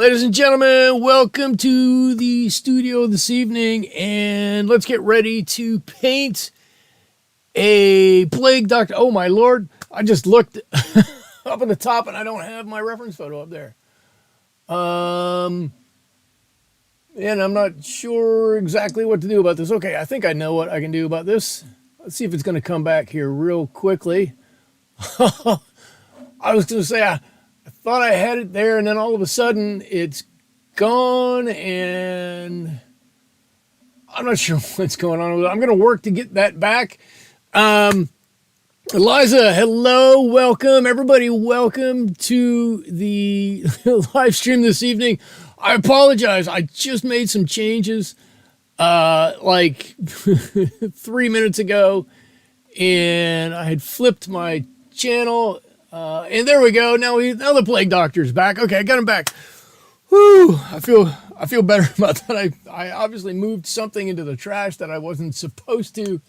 Ladies and gentlemen, welcome to the studio this evening, and let's get ready to paint a plague doctor. Oh my lord, I just looked up at the top and I don't have my reference photo up there. And I'm not sure exactly what to do about this. Okay, I think I know what I can do about this. Let's see if it's going to come back here real quickly. I was going to say, I thought I had it there, and then all of a sudden it's gone, and I'm not sure what's going on with it. I'm going to work to get that back. Eliza, hello, welcome. Everybody, welcome to the live stream this evening. I apologize. I just made some changes like 3 minutes ago, and I had flipped my channel. And there we go. Now the plague doctor's back. Okay, I got him back. Whew, I feel better about that. I obviously moved something into the trash that I wasn't supposed to.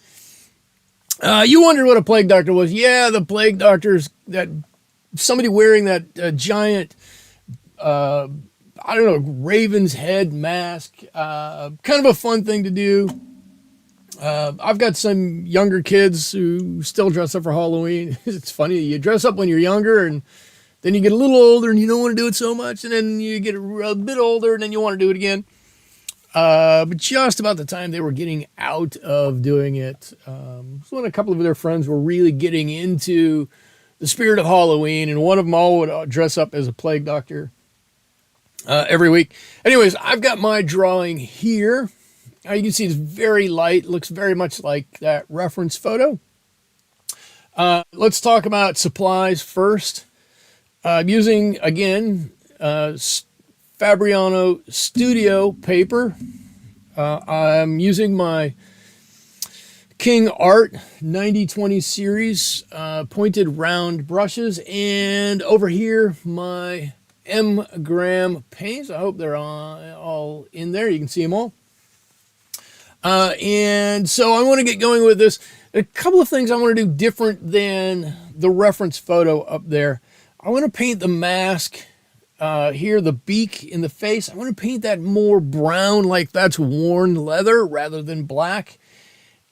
You wondered what a plague doctor was. Yeah, the plague doctor's that somebody wearing that giant, I don't know, raven's head mask. Kind of a fun thing to do. I've got some younger kids who still dress up for Halloween. It's funny. You dress up when you're younger, and then you get a little older and you don't want to do it so much. And then you get a bit older and then you want to do it again. But just about the time they were getting out of doing it, when a couple of their friends were really getting into the spirit of Halloween, and one of them all would dress up as a plague doctor every week. Anyways, I've got my drawing here. You can see it's very light, looks very much like that reference photo. Let's talk about supplies first. I'm using, again, Fabriano Studio paper. I'm using my King Art 90/20 series pointed round brushes, and over here my M Gram paints. I hope they're all in there. You can see them all. And so I want to get going with this. A couple of things I want to do different than the reference photo up there. I want to paint the mask here, the beak in the face. I want to paint that more brown, like that's worn leather rather than black.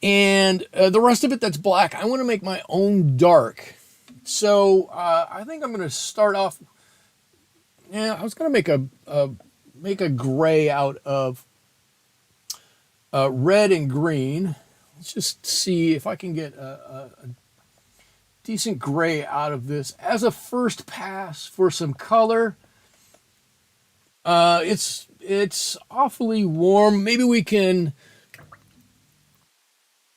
And the rest of it that's black, I want to make my own dark. So I think I'm going to start off. Yeah, I was going to make a gray out of red and green. Let's just see if I can get a decent gray out of this as a first pass for some color. It's awfully warm. Maybe we can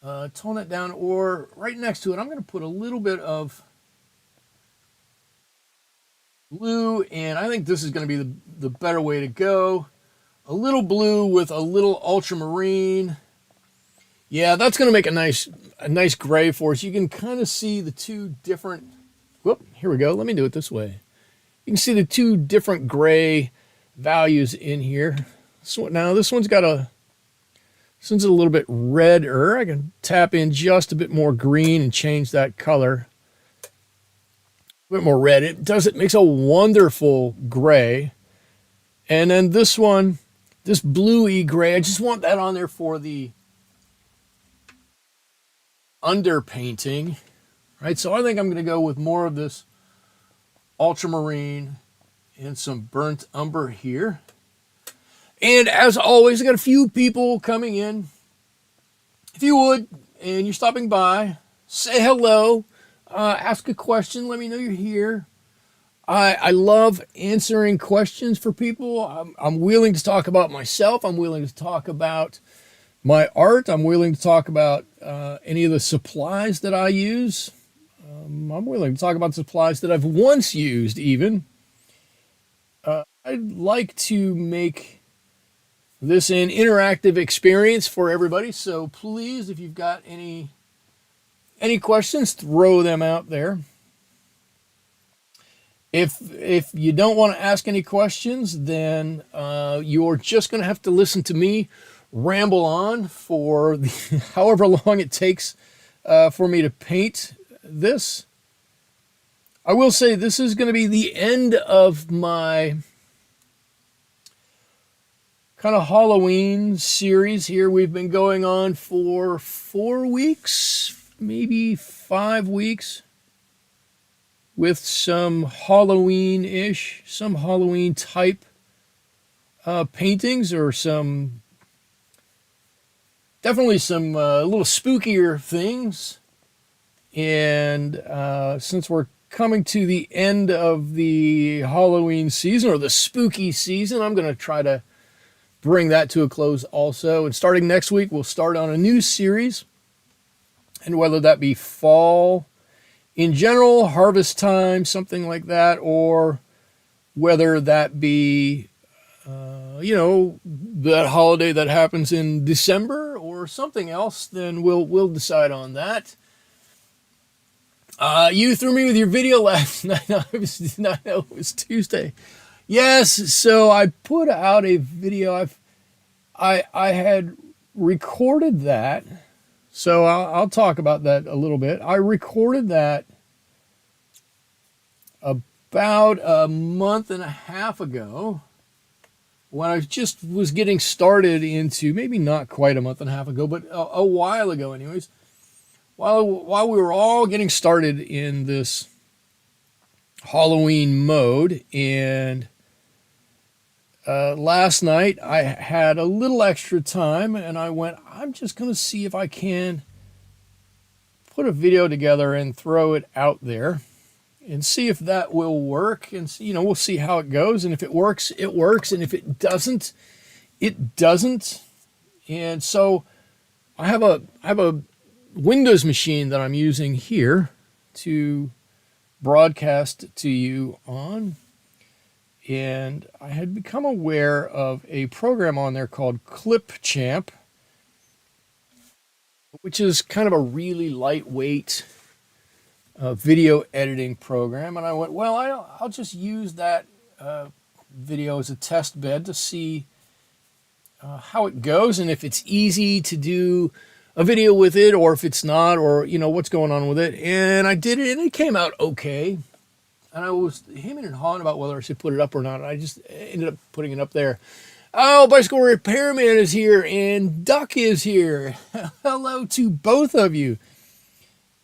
tone it down, or right next to it, I'm going to put a little bit of blue, and I think this is going to be the better way to go. A little blue with a little ultramarine. Yeah, that's going to make a nice gray for us. You can kind of see the two different. Whoop, here we go. Let me do it this way. You can see the two different gray values in here. So now this one's a little bit redder. I can tap in just a bit more green and change that color. A bit more red. It makes a wonderful gray. And then this one, this bluey gray, I just want that on there for the underpainting, right? So I think I'm going to go with more of this ultramarine and some burnt umber here. And as always, I got a few people coming in. If you would, and you're stopping by, say hello, ask a question, let me know you're here. I love answering questions for people. I'm willing to talk about myself. I'm willing to talk about my art. I'm willing to talk about any of the supplies that I use. I'm willing to talk about supplies that I've once used even. I'd like to make this an interactive experience for everybody. So please, if you've got any questions, throw them out there. If you don't want to ask any questions, then you're just going to have to listen to me ramble on for however long it takes for me to paint this. I will say this is going to be the end of my kind of Halloween series here. We've been going on for 4 weeks, maybe 5 weeks, with some Halloween-ish, some Halloween type paintings, or definitely some little spookier things. And since we're coming to the end of the Halloween season, or the spooky season, I'm going to try to bring that to a close also. And starting next week, we'll start on a new series. And whether that be fall in general, harvest time, something like that, or whether that be, that holiday that happens in December or something else, then we'll decide on that. You threw me with your video last night. It was Tuesday. Yes, so I put out a video. I had recorded that, so I'll talk about that a little bit. I recorded that about a month and a half ago, when I just was getting started into, maybe not quite a month and a half ago, but a while ago anyways, while we were all getting started in this Halloween mode. And last night I had a little extra time, and I went, I'm just going to see if I can put a video together and throw it out there and see if that will work. And we'll see how it goes. And if it works, it works. And if it doesn't, it doesn't. And so I have a Windows machine that I'm using here to broadcast to you on. And I had become aware of a program on there called Clipchamp, which is kind of a really lightweight video editing program. And I went, well, I'll just use that video as a test bed to see how it goes, and if it's easy to do a video with it, or if it's not, or what's going on with it. And I did it, and it came out okay. And I was hemming and hawing about whether I should put it up or not. I just ended up putting it up there. Oh, Bicycle Repairman is here, and Duck is here. Hello to both of you.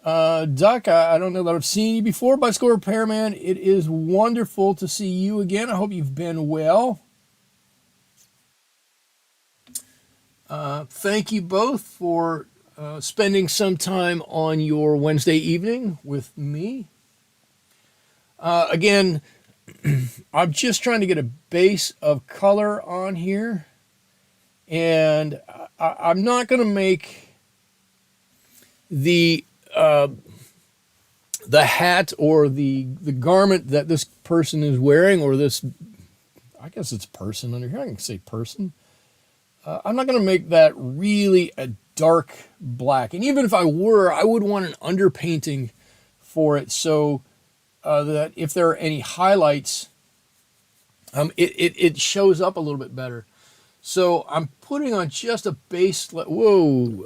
Duck, I don't know that I've seen you before. Bicycle Repairman, it is wonderful to see you again. I hope you've been well. Thank you both for spending some time on your Wednesday evening with me. Again, I'm just trying to get a base of color on here, and I'm not going to make the hat or the garment that this person is wearing, or this, I guess it's person under here. I can say person. I'm not going to make that really a dark black. And even if I were, I would want an underpainting for it, so that if there are any highlights, it shows up a little bit better. So I'm putting on just a base. Whoa,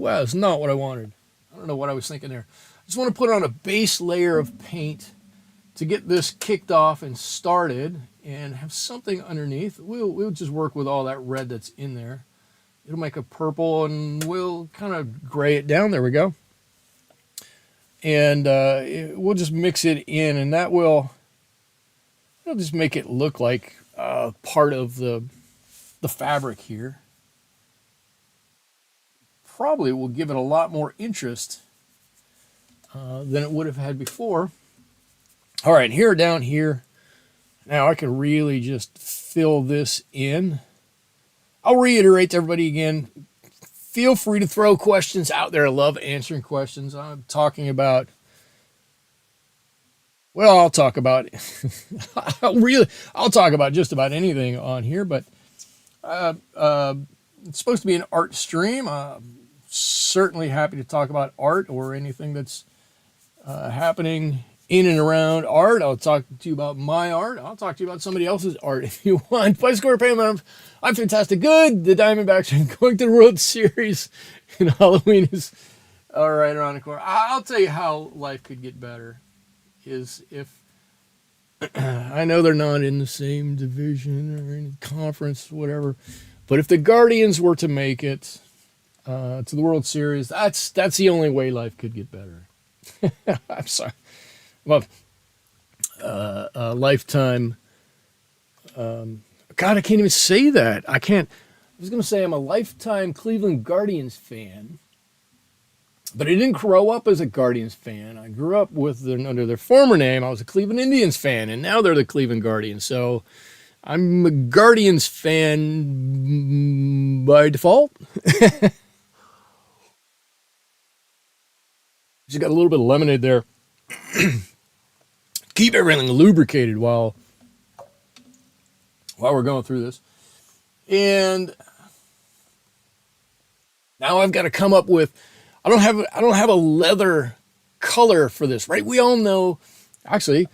that's not what I wanted. I don't know what I was thinking there. I just want to put on a base layer of paint to get this kicked off and started, and have something underneath. We'll just work with all that red that's in there. It'll make a purple, and we'll kind of gray it down. There we go. And we'll just mix it in, and it'll just make it look like part of the fabric here. Probably will give it a lot more interest than it would have had before. All right, here down here, now I can really just fill this in. I'll reiterate to everybody again, feel free to throw questions out there. I love answering questions. I'm talking about, well, I'll talk about just about anything on here, but it's supposed to be an art stream. Certainly happy to talk about art or anything that's happening in and around art. I'll talk to you about my art. I'll talk to you about somebody else's art if you want. Bicycle Repairman, I'm fantastic. Good. The Diamondbacks are going to the World Series, and Halloween is all right around the corner. I'll tell you how life could get better is if I know they're not in the same division or any conference, whatever, But if the Guardians were to make it to the World Series, that's the only way life could get better. I'm sorry. Well, lifetime. God, I can't even say that. I can't. I was going to say I'm a lifetime Cleveland Guardians fan, but I didn't grow up as a Guardians fan. I grew up with under their former name. I was a Cleveland Indians fan, and now they're the Cleveland Guardians. So I'm a Guardians fan by default. Just got a little bit of lemonade there. Keep everything lubricated while we're going through this. And now I've got to come up with I don't have a leather color for this, right? We all know, actually,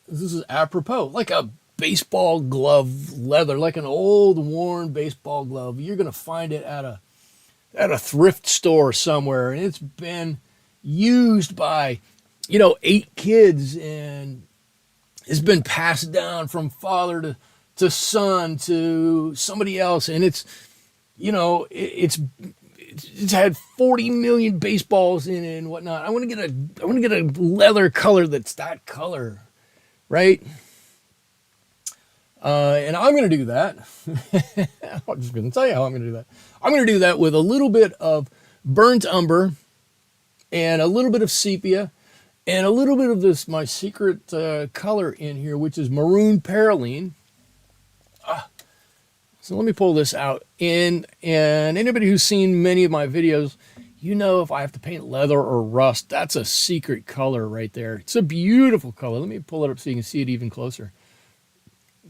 this is apropos, like a baseball glove leather, like an old worn baseball glove. You're going to find it at a thrift store somewhere, and it's been used by 8 kids, and it's been passed down from father to son to somebody else, and it's had 40 million baseballs in it and whatnot. I want to get a leather color that's that color, right? And I'm going to do that. I'm just going to tell you how I'm going to do that. I'm going to do that with a little bit of burnt umber and a little bit of sepia and a little bit of this, my secret color in here, which is maroon perylene. So let me pull this out. And anybody who's seen many of my videos, if I have to paint leather or rust, that's a secret color right there. It's a beautiful color. Let me pull it up so you can see it even closer.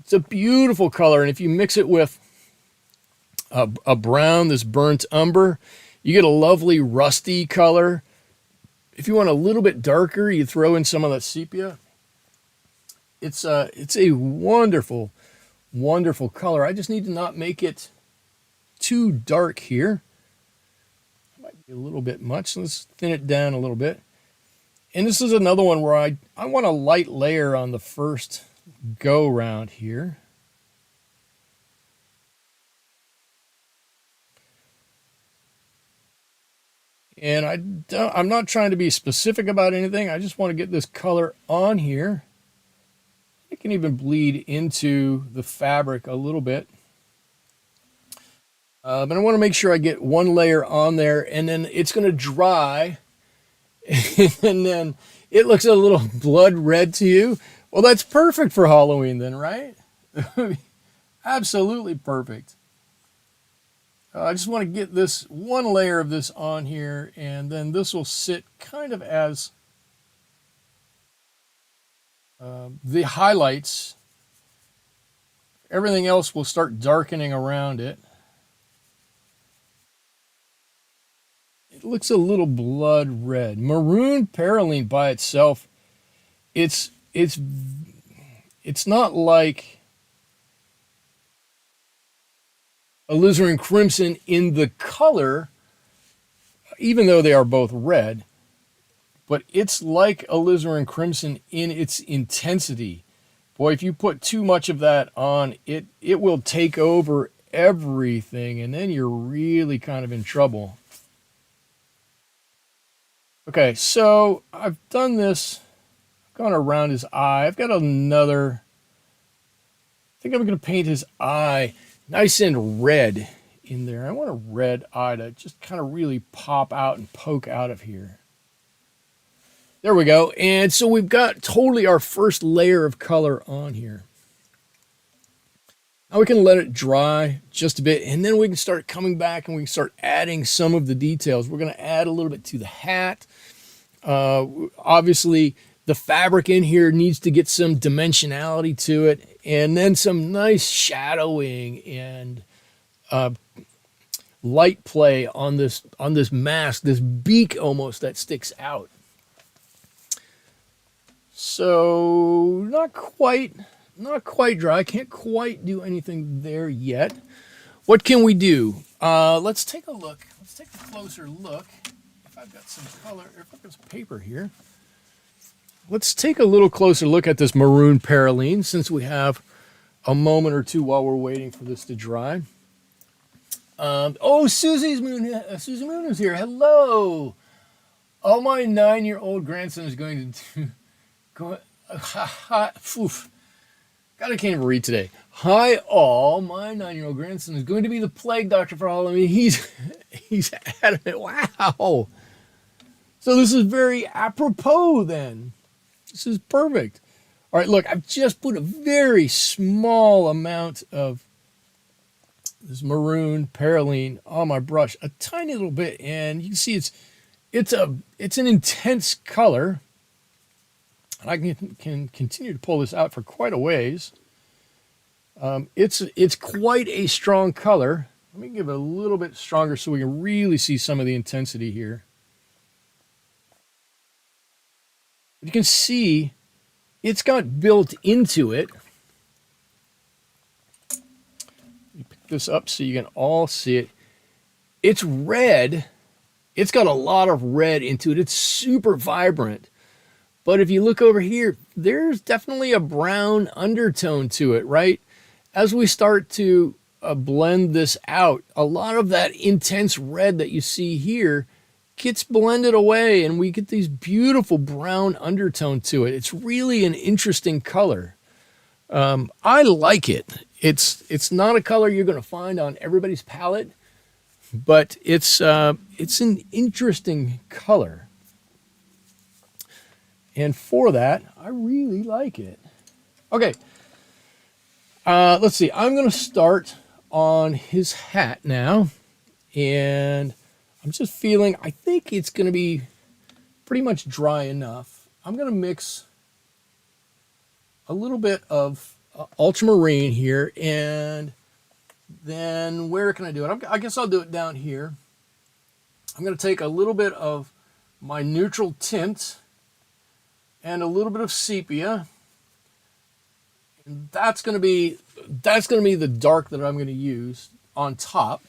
It's a beautiful color. And if you mix it with a brown, this burnt umber, you get a lovely rusty color. If you want a little bit darker, you throw in some of that sepia. It's a wonderful, wonderful color. I just need to not make it too dark here. Might be a little bit much. Let's thin it down a little bit. And this is another one where I want a light layer on the first go round here. And I'm not trying to be specific about anything. I just want to get this color on here. It can even bleed into the fabric a little bit. But I want to make sure I get one layer on there, and then it's going to dry. And then it looks a little blood red to you. Well, that's perfect for Halloween then, right? Absolutely perfect. I just want to get this one layer of this on here, and then this will sit kind of as the highlights. Everything else will start darkening around it. It looks a little blood red. Maroon perylene by itself, it's not like alizarin crimson in the color, even though they are both red, but it's like alizarin crimson in its intensity. Boy, if you put too much of that on, it will take over everything, and then you're really kind of in trouble. Okay, so I've done this, gone around his eye. I've got another, I think I'm going to paint his eye nice and red in there. I want a red eye to just kind of really pop out and poke out of here. There we go. And so we've got totally our first layer of color on here. Now we can let it dry just a bit, and then we can start coming back and we can start adding some of the details. We're going to add a little bit to the hat. Obviously, the fabric in here needs to get some dimensionality to it, and then some nice shadowing and light play on this mask, this beak almost that sticks out. So not quite dry. I can't quite do anything there yet. What can we do? Let's take a look. Let's take a closer look. If I've got some color, if I've got some paper here. Let's take a little closer look at this maroon perylene since we have a moment or two while we're waiting for this to dry. Oh, Susie Moon is here. Hello. Oh, my 9-year-old grandson is going to go. Oof. God, I can't even read today. Hi, all. My 9-year-old grandson is going to be the plague doctor for Halloween. He's adamant. Wow. So this is very apropos. Then this is perfect. All right, look, I've just put a very small amount of this maroon perylene on my brush, a tiny little bit, and you can see it's an intense color. And I can continue to pull this out for quite a ways. It's quite a strong color. Let me give it a little bit stronger so we can really see some of the intensity here. You can see it's got built into it. Let me pick this up so you can all see it. It's red. It's got a lot of red into it. It's super vibrant. But if you look over here, there's definitely a brown undertone to it, right? As we start to blend this out, a lot of that intense red that you see here gets blended away and we get these beautiful brown undertone to it. It's really an interesting color. I like it. It's not a color you're going to find on everybody's palette, but it's an interesting color. And for that, I really like it. Okay, let's see. I'm going to start on his hat now. And I'm just feeling, I think it's going to be pretty much dry enough. I'm going to mix a little bit of ultramarine here. And then where can I do it? I guess I'll do it down here. I'm going to take a little bit of my neutral tint and a little bit of sepia. And that's going to be the dark that I'm going to use on top.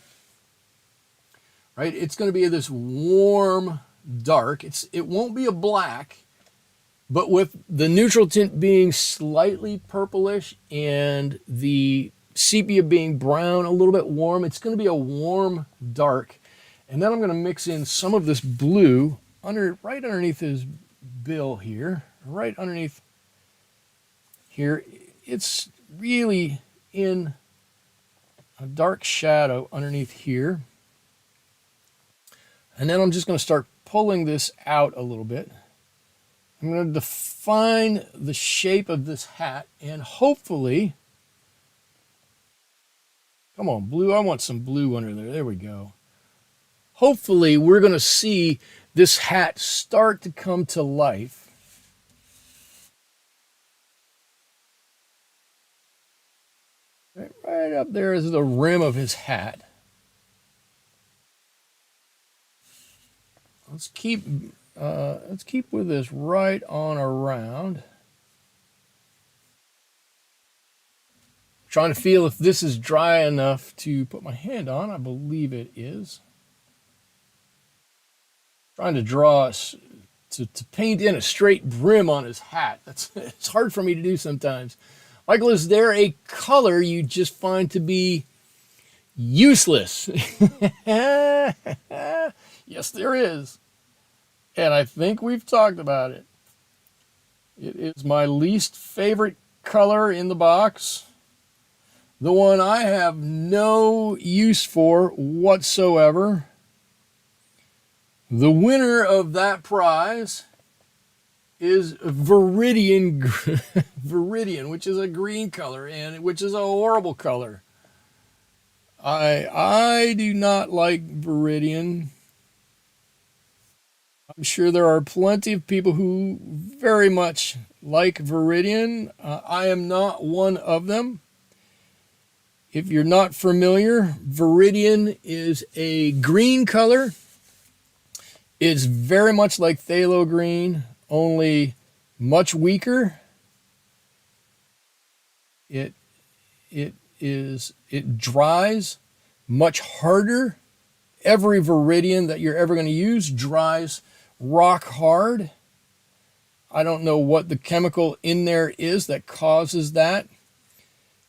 Right? It's going to be this warm dark. It won't be a black, but with the neutral tint being slightly purplish and the sepia being brown, a little bit warm, it's going to be a warm dark. And then I'm going to mix in some of this blue right underneath his bill here, right underneath here. It's really in a dark shadow underneath here. And then I'm just going to start pulling this out a little bit. I'm going to define the shape of this hat and hopefully, come on, blue, I want some blue under there. There we go. Hopefully we're going to see this hat start to come to life. Right up there is the rim of his hat. Let's keep with this right on around. Trying to feel if this is dry enough to put my hand on. I believe it is. Trying to draw to paint in a straight brim on his hat. It's hard for me to do sometimes. Michael, is there a color you just find to be useless? Yes, there is. And I think we've talked about it. It is my least favorite color in the box. The one I have no use for whatsoever. The winner of that prize is Viridian, which is a green color, and which is a horrible color. I do not like Viridian. I'm sure there are plenty of people who very much like Viridian. I am not one of them. If you're not familiar, Viridian is a green color. It's very much like phthalo green, only much weaker. It dries much harder. Every Viridian that you're ever going to use dries rock hard. I don't know what the chemical in there is that causes that.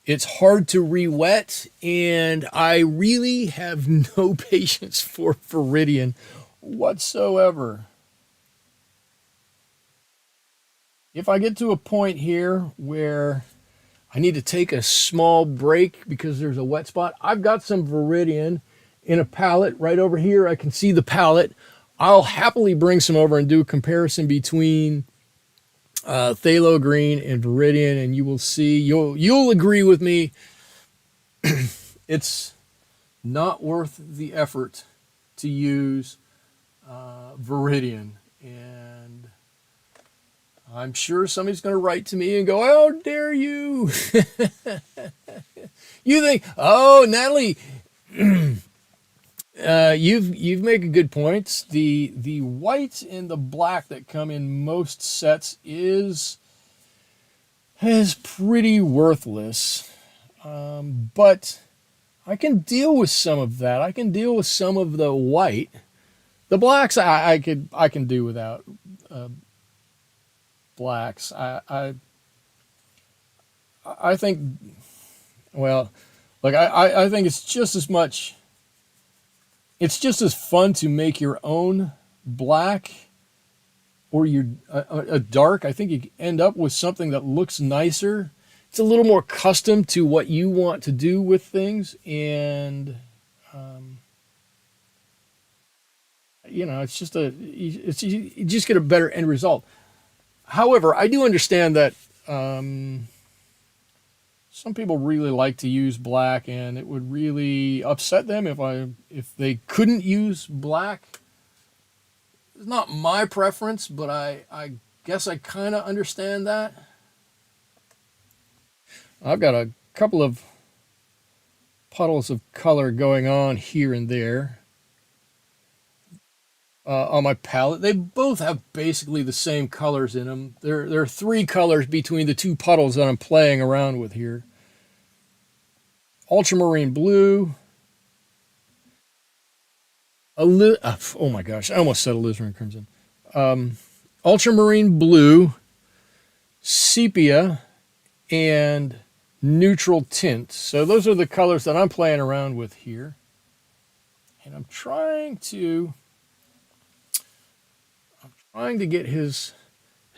It's hard to re-wet, and I really have no patience for Viridian whatsoever. If I get to a point here where I need to take a small break because there's a wet spot, I've got some Viridian in a pallet right over here. I can see the pallet. I'll happily bring some over and do a comparison between phthalo green and Viridian, and you will see, you'll agree with me. It's not worth the effort to use Viridian. And I'm sure somebody's going to write to me and go, "How dare you?" You think, "Oh, Natalie, you've made a good point. The white and the black that come in most sets is pretty worthless, but I can deal with some of that. I can deal with some of the white. The blacks I can do without blacks. I think, well, like I think it's just as much. It's just as fun to make your own black or your a dark. I think you end up with something that looks nicer. It's a little more custom to what you want to do with things, and it's just you just get a better end result. However, I do understand that some people really like to use black, and it would really upset them if they couldn't use black. It's not my preference, but I guess I kind of understand that. I've got a couple of puddles of color going on here and there on my palette. They both have basically the same colors in them. There are three colors between the two puddles that I'm playing around with here. Ultramarine blue. Oh my gosh, I almost said alizarin crimson. Ultramarine blue, sepia, and neutral tint. So those are the colors that I'm playing around with here. And I'm trying to get his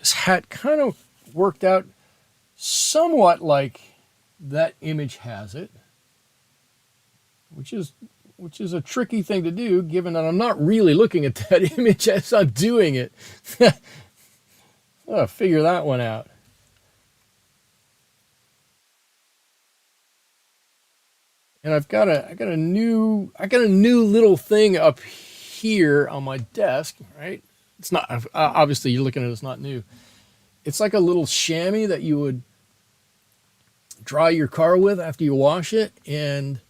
hat kind of worked out somewhat like that image has it, which is a tricky thing to do, given that I'm not really looking at that image as I'm doing it. I'll figure that one out. And I got a new little thing up here on my desk, right? It's not, obviously you're looking at it, it's not new. It's like a little chamois that you would dry your car with after you wash it, and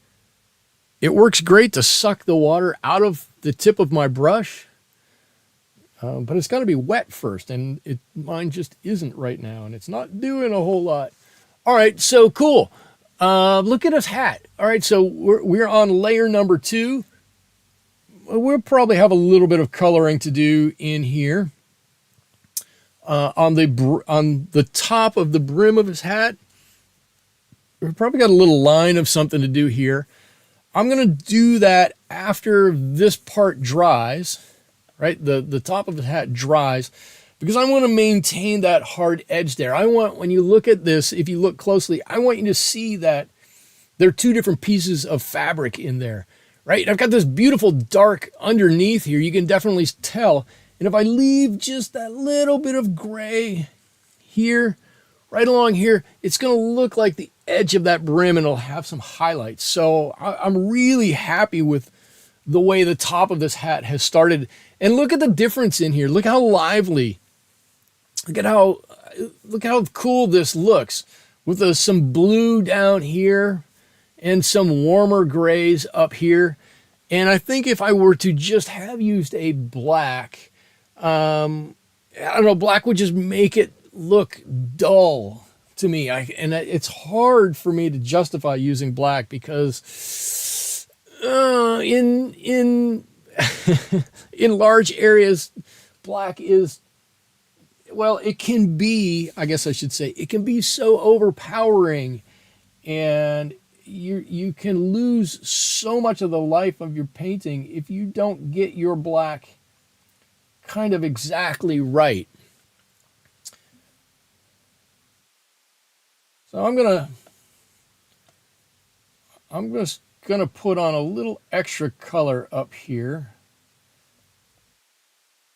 it works great to suck the water out of the tip of my brush. But it's got to be wet first, and mine just isn't right now, and it's not doing a whole lot. All right, so cool. Look at his hat. All right, so we're on layer number 2. We'll probably have a little bit of coloring to do in here. On the top of the brim of his hat, we've probably got a little line of something to do here. I'm going to do that after this part dries, right? The top of the hat dries, because I want to maintain that hard edge there. I want, when you look at this, if you look closely, I want you to see that there are two different pieces of fabric in there, right? I've got this beautiful dark underneath here. You can definitely tell. And if I leave just that little bit of gray here, right along here, it's going to look like the edge of that brim, and it'll have some highlights. So I'm really happy with the way the top of this hat has started. And look at the difference in here. Look how lively. Look how cool this looks, with some blue down here and some warmer grays up here. And I think if I were to just have used a black, I don't know, black would just make it look dull to me. And it's hard for me to justify using black, because in in large areas, black is, well, it can be, I guess I should say, it can be so overpowering and you can lose so much of the life of your painting if you don't get your black kind of exactly right. So I'm just gonna put on a little extra color up here.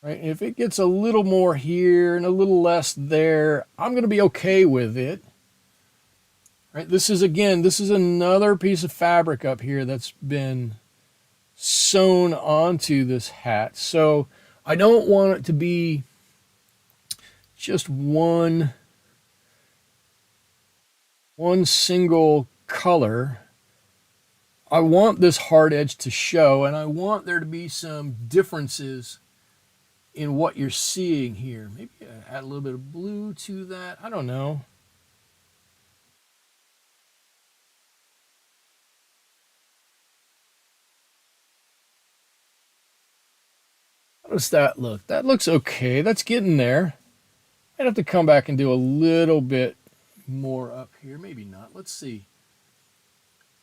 Right? If it gets a little more here and a little less there, I'm gonna be okay with it. Right? This is another piece of fabric up here that's been sewn onto this hat. So I don't want it to be just one single color. I want this hard edge to show, and I want there to be some differences in what you're seeing here. Maybe add a little bit of blue to that. I don't know. How does that look? That looks okay. That's getting there. I'd have to come back and do a little bit more up here. Maybe not. Let's see.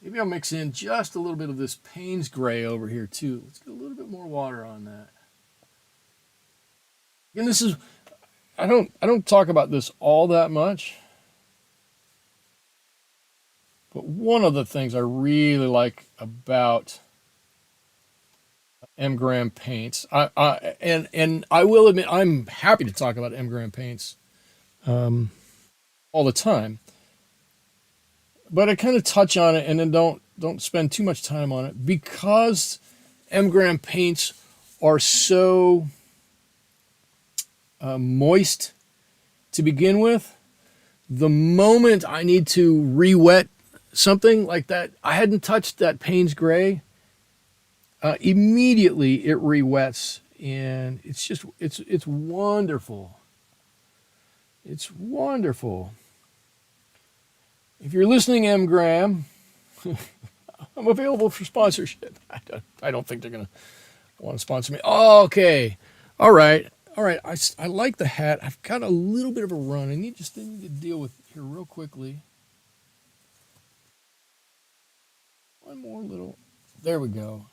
Maybe I'll mix in just a little bit of this Payne's gray over here too. Let's get a little bit more water on that. And this is I don't talk about this all that much. But one of the things I really like about M. Graham paints, and I will admit I'm happy to talk about M. Graham paints all the time, but I kind of touch on it and then don't spend too much time on it because M. Graham paints are so moist to begin with. The moment I need to re-wet something like that, I hadn't touched that Payne's gray. Immediately it re-wets, and it's wonderful. It's wonderful. If you're listening, M. Graham, I'm available for sponsorship. I don't think they're gonna want to sponsor me. Oh, okay, all right. All right, I like the hat. I've got a little bit of a run. I need to deal with here real quickly. One more little. There we go.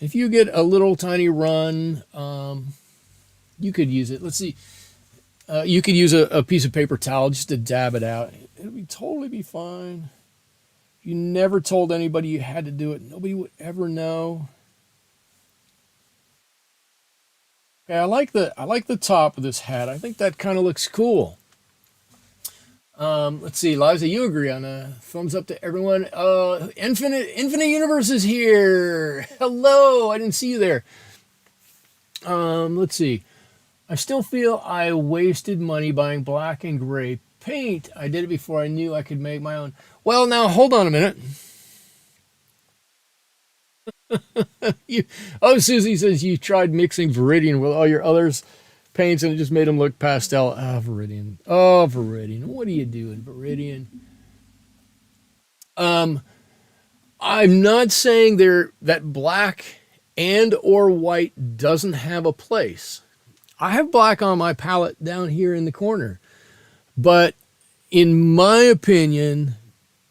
If you get a little tiny run, you could use it. Let's see. You could use a piece of paper towel just to dab it out. It'll be totally be fine. You never told anybody you had to do it. Nobody would ever know. Okay, I like the top of this hat. I think that kind of looks cool. Let's see, Liza, you agree on a thumbs up to everyone. Infinite Universe is here. Hello, I didn't see you there. Let's see. I still feel I wasted money buying black and gray paint. I did it before I knew I could make my own. Well, now hold on a minute. Susie says you tried mixing Viridian with all your others paints and it just made them look pastel. Viridian. Oh, Viridian. What are you doing, Viridian? I'm not saying that black and or white doesn't have a place. I have black on my palette down here in the corner, but in my opinion,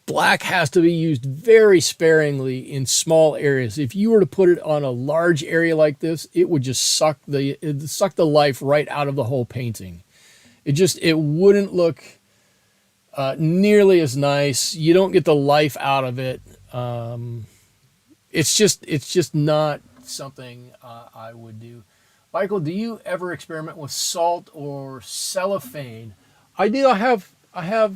black has to be used very sparingly in small areas. If you were to put it on a large area like this, it would just suck the life right out of the whole painting. It wouldn't look nearly as nice. You don't get the life out of it. It's just not something I would do. Michael, do you ever experiment with salt or cellophane? I do. I have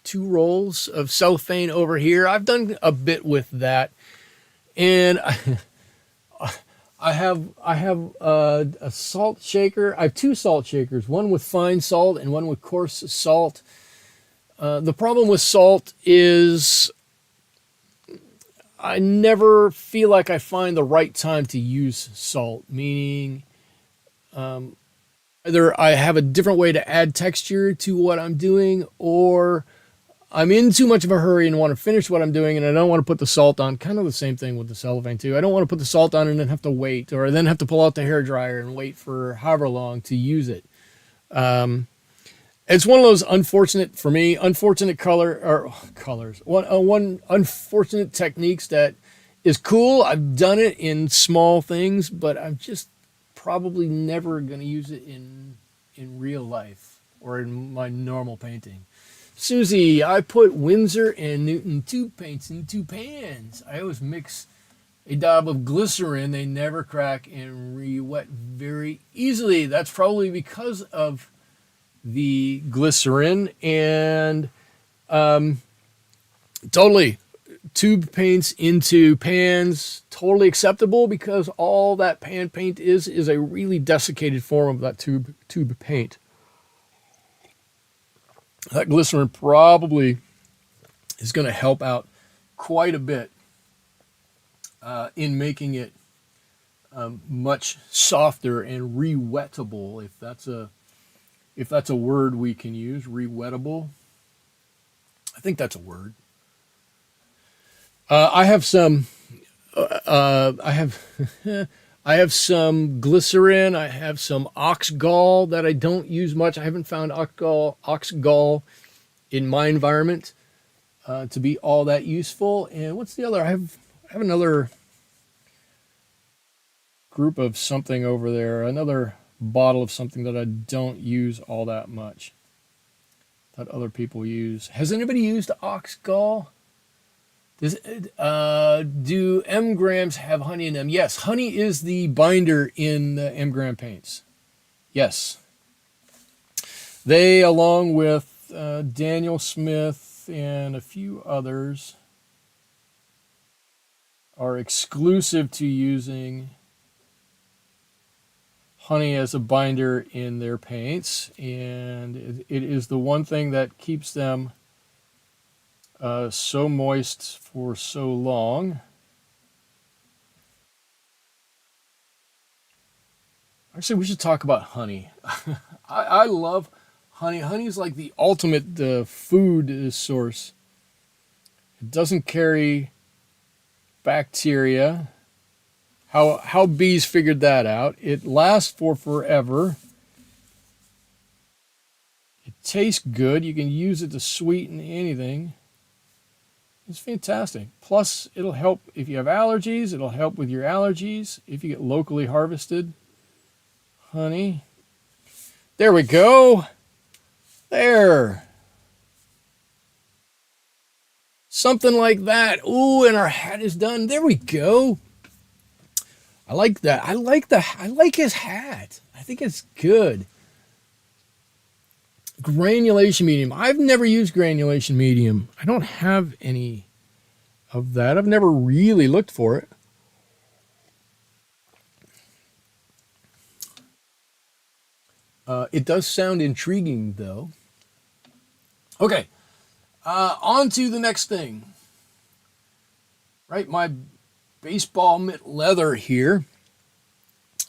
2 rolls of cellophane over here. I've done a bit with that, and I have a salt shaker. I have 2 salt shakers, one with fine salt and one with coarse salt. The problem with salt is I never feel like I find the right time to use salt, meaning either I have a different way to add texture to what I'm doing, or I'm in too much of a hurry and want to finish what I'm doing, and I don't want to put the salt on. Kind of the same thing with the cellophane too. I don't want to put the salt on and then have to wait, or then have to pull out the hairdryer and wait for however long to use it. It's one of those unfortunate for me, unfortunate colors. One unfortunate techniques that is cool. I've done it in small things, but I'm just probably never going to use it in real life or in my normal painting. Susie, I put Winsor and Newton tube paints into pans. I always mix a dab of glycerin. They never crack and re-wet very easily. That's probably because of the glycerin and totally tube paints into pans, totally acceptable because all that pan paint is a really desiccated form of that tube paint. That glycerin probably is going to help out quite a bit in making it much softer and re-wettable, if that's a word we can use, re-wettable. I think that's a word. I have some. I have. I have some glycerin. I have some ox gall that I don't use much. I haven't found ox gall in my environment to be all that useful. And what's the other? I have another group of something over there. Another bottle of something that I don't use all that much that other people use. Has anybody used ox gall? Do M-grams have honey in them? Yes, honey is the binder in the M-gram paints. Yes. They, along with Daniel Smith and a few others, are exclusive to using honey as a binder in their paints, and it is the one thing that keeps them so moist for so long. Actually, we should talk about honey. I love honey. Honey is like the ultimate food source. It doesn't carry bacteria. How bees figured that out. It lasts for forever. It tastes good. You can use it to sweeten anything. It's fantastic. Plus, it'll help if you have allergies. It'll help with your allergies if you get locally harvested honey. There we go. There. Something like that. Ooh, and our hat is done. There we go. I like that. I like his hat. I think it's good. Granulation medium. I've never used granulation medium. I don't have any of that. I've never really looked for it. It does sound intriguing, though. Okay, on to the next thing. Right, my baseball mitt leather here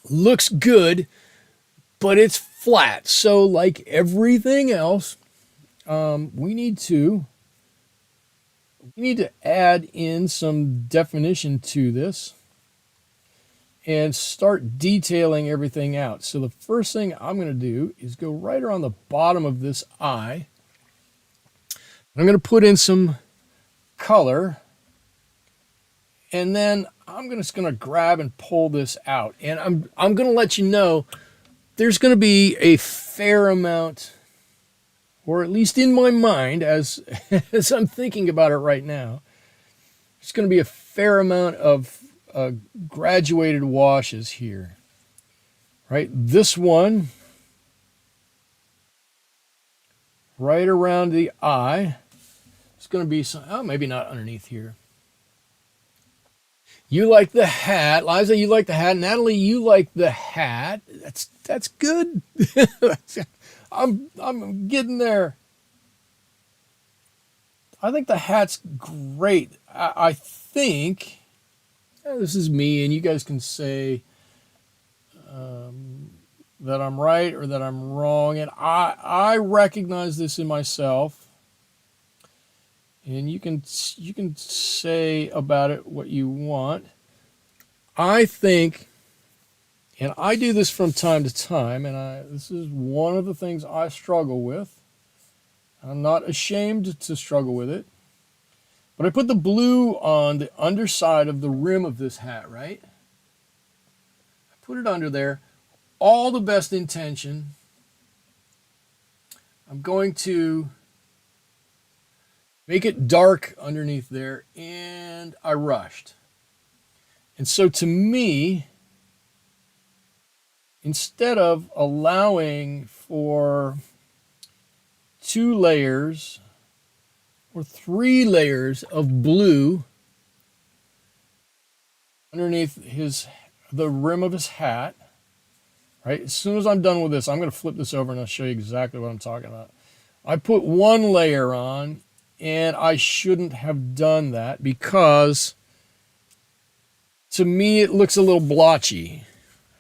looks good, but it's flat. So, like everything else, we need to add in some definition to this and start detailing everything out. So the first thing I'm going to do is go right around the bottom of this eye. I'm going to put in some color, and then I'm just going to grab and pull this out. And I'm going to let you know there's going to be a fair amount, or at least in my mind, as I'm thinking about it right now, there's going to be a fair amount of graduated washes here. Right, this one, right around the eye, it's going to be some, oh, maybe not underneath here. You like the hat, Liza. You like the hat, Natalie. You like the hat. That's good. I'm getting there. I think the hat's great. I think this is me, and you guys can say that I'm right or that I'm wrong. And I recognize this in myself. And you can say about it what you want. I think, and I do this from time to time, and this is one of the things I struggle with. I'm not ashamed to struggle with it. But I put the blue on the underside of the rim of this hat, right? I put it under there. All the best intention. I'm going to make it dark underneath there, and I rushed. And so to me, instead of allowing for 2 layers or 3 layers of blue underneath the rim of his hat, right? As soon as I'm done with this, I'm going to flip this over and I'll show you exactly what I'm talking about. I put 1 layer on, and I shouldn't have done that because to me it looks a little blotchy.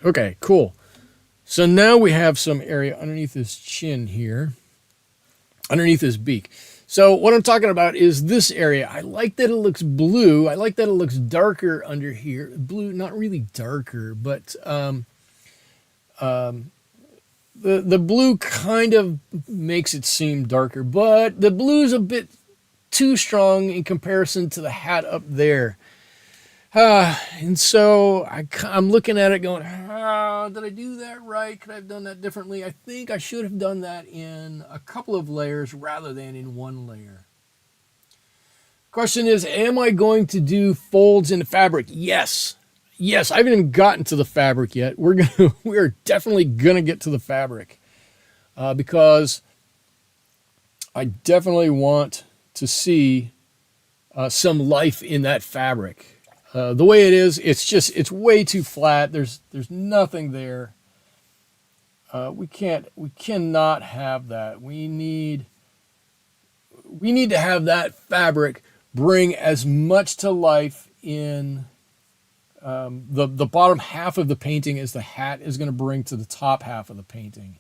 Okay, cool. So now we have some area underneath his chin here, underneath his beak. So what I'm talking about is this area. I like that it looks blue. I like that it looks darker under here. Blue, not really darker, but the blue kind of makes it seem darker, but the blue's a bit too strong in comparison to the hat up there. And so I'm looking at it going, did I do that right? Could I have done that differently? I think I should have done that in a couple of layers rather than in 1 layer. Question is, am I going to do folds in the fabric? Yes. Yes, I haven't even gotten to the fabric yet. We're definitely gonna get to the fabric because I definitely want to see some life in that fabric. The way it is, it's way too flat. There's nothing there. We cannot have that. We need to have that fabric bring as much to life in the bottom half of the painting as the hat is going to bring to the top half of the painting.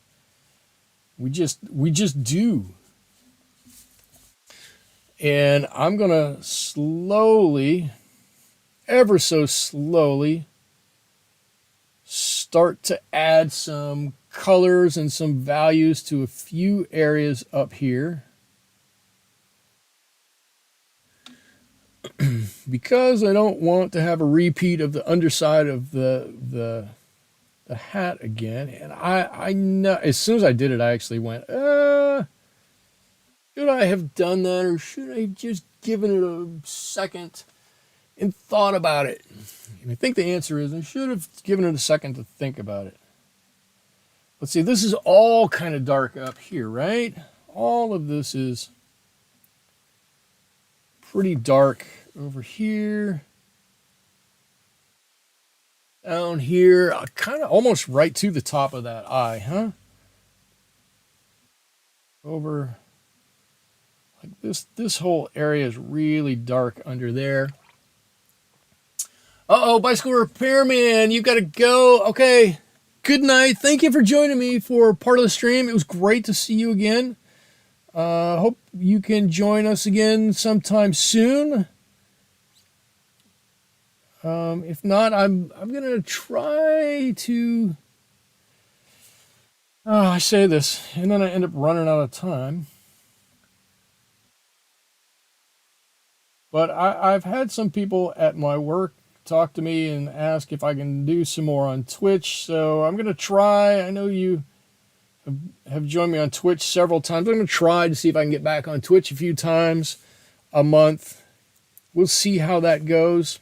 We just do. And I'm going to slowly, ever so slowly, start to add some colors and some values to a few areas up here. Because I don't want to have a repeat of the underside of the hat again. And I know as soon as I did it, I actually went, should I have done that, or should I have just given it a second and thought about it? And I think the answer is I should have given it a second to think about it. Let's see, this is all kind of dark up here, right? All of this is pretty dark over here. Down here, kind of almost right to the top of that eye, huh? Over like this whole area is really dark under there. Uh-oh, bicycle repairman, you gotta go. Okay, good night. Thank you for joining me for part of the stream. It was great to see you again. Hope you can join us again sometime soon. If not, I'm gonna try to. I say this, and then I end up running out of time. But I've had some people at my work talk to me and ask if I can do some more on Twitch. So I'm gonna try. I know you have joined me on Twitch several times. I'm gonna try to see if I can get back on Twitch a few times a month. We'll see how that goes.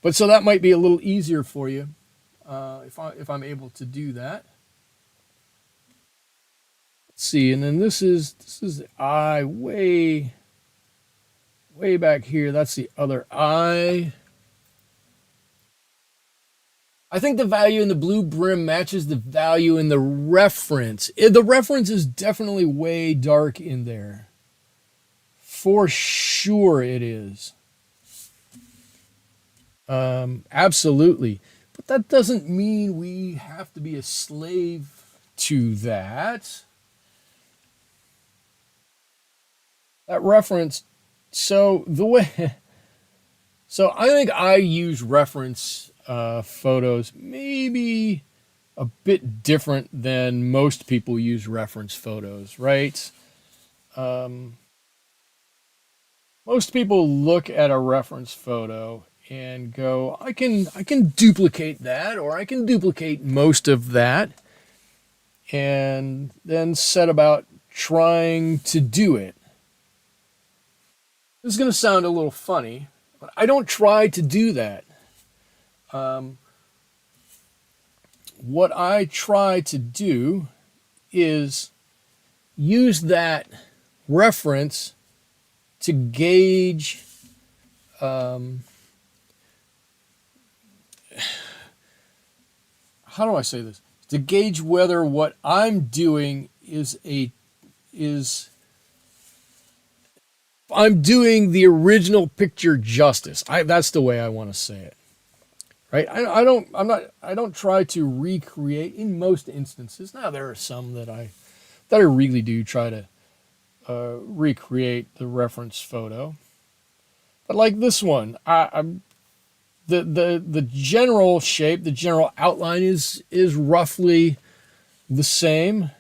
But so that might be a little easier for you if I'm able to do that. Let's see, and then this is the eye way back here. That's the other eye. I think the value in the blue brim matches the value in the reference. The reference is definitely way dark in there. For sure it is. Absolutely. But that doesn't mean we have to be a slave to that. That reference, so I think I use reference photos maybe a bit different than most people use reference photos, right? Most people look at a reference photo and go, I can duplicate that, or I can duplicate most of that, and then set about trying to do it. This is going to sound a little funny, but I don't try to do that. Um, what I try to do is use that reference to gauge, um, how do I say this? To gauge whether what I'm doing is I'm doing the original picture justice. That's the way I want to say it. Right? I don't try to recreate in most instances. Now there are some that I really do try to recreate the reference photo. But like this one, I'm the general shape, the general outline is roughly the same.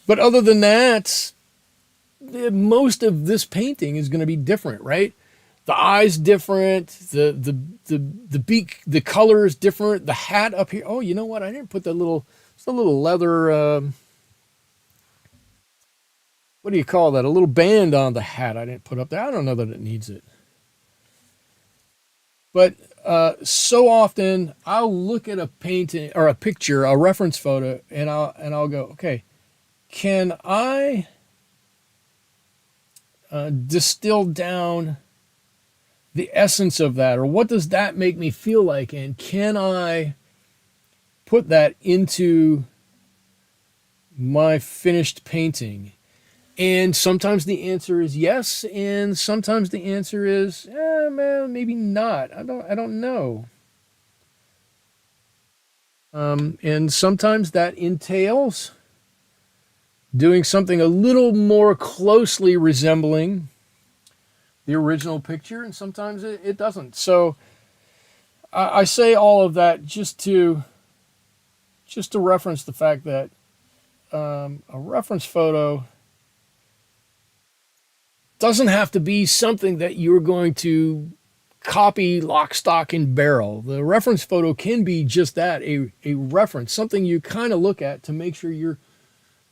But other than that, most of this painting is going to be different, right? The eyes different, the beak, the color is different. The hat up here. Oh, you know what? I didn't put it's a little leather. What do you call that? A little band on the hat. I didn't put up there. I don't know that it needs it. But so often I'll look at a painting or a picture, a reference photo, and I'll go, okay, can I distill down the essence of that, or what does that make me feel like, and can I put that into my finished painting? And sometimes the answer is yes, and sometimes the answer is, man, maybe not. I don't know. And sometimes that entails doing something a little more closely resembling the original picture, and sometimes it doesn't. So I say all of that just to reference the fact that a reference photo doesn't have to be something that you're going to copy lock, stock, and barrel. The reference photo can be just that, a reference, something you kind of look at to make sure you're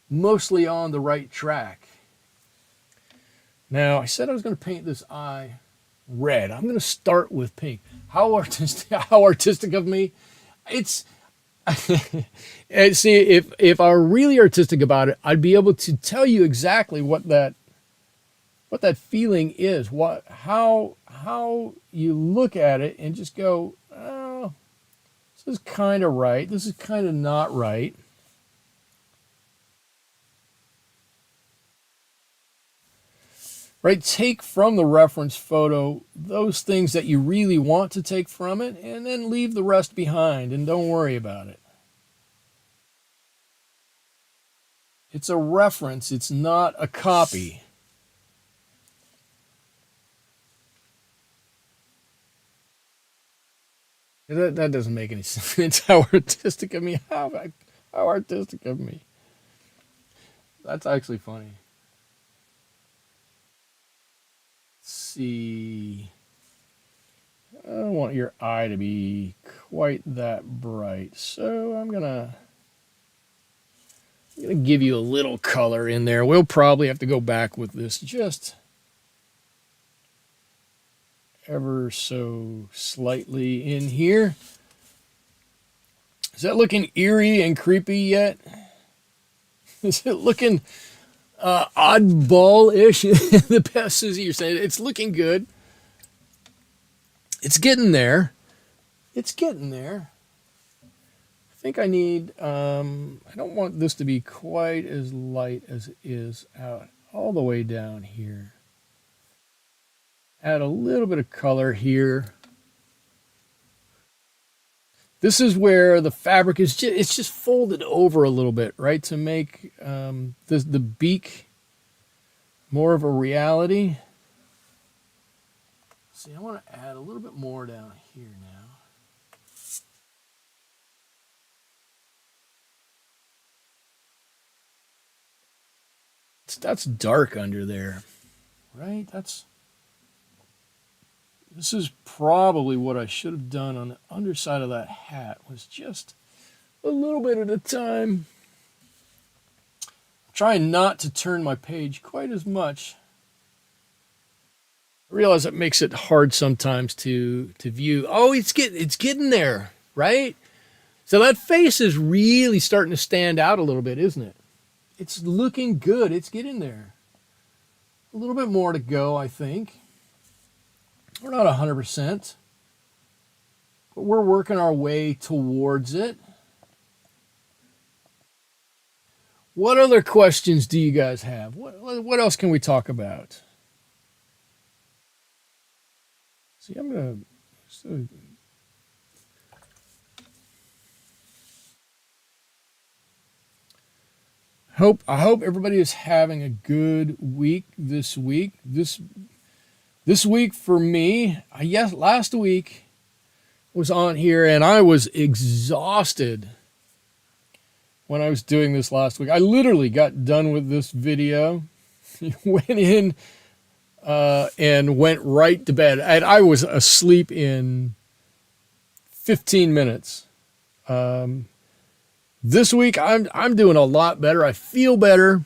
mostly on the right track. Now, I said I was going to paint this eye red. I'm going to start with pink. How artistic of me. It's and see, if I were really artistic about it, I'd be able to tell you exactly what that feeling is, how you look at it and just go, oh, this is kind of right, this is kind of not right. Right? Take from the reference photo those things that you really want to take from it, and then leave the rest behind and don't worry about it. It's a reference, it's not a copy. That doesn't make any sense. How artistic of me. How artistic of me. That's actually funny. Let's see. I don't want your eye to be quite that bright, so I'm gonna give you a little color in there. We'll probably have to go back with this just ever so slightly in here. Is that looking eerie and creepy yet? Is it looking oddball-ish? The best is you're saying it's looking good. It's getting there. It's getting there. I think I need. I don't want this to be quite as light as it is out all the way down here. Add a little bit of color here. This is where the fabric is it's just folded over a little bit, right, to make the beak more of a reality. See, I want to add a little bit more down here now. That's dark under there, right? This is probably what I should have done on the underside of that hat, was just a little bit at a time. I'm trying not to turn my page quite as much. I realize it makes it hard sometimes to view. Oh, it's getting there, right? So that face is really starting to stand out a little bit, isn't it? It's looking good. It's getting there. A little bit more to go, I think. We're not 100%, but we're working our way towards it. What other questions do you guys have? What else can we talk about? See, I'm gonna. So, I hope everybody is having a good week this week. This week for me, yes, last week was on here and I was exhausted when I was doing this last week. I literally got done with this video, went in and went right to bed. And I was asleep in 15 minutes. This week I'm doing a lot better. I feel better.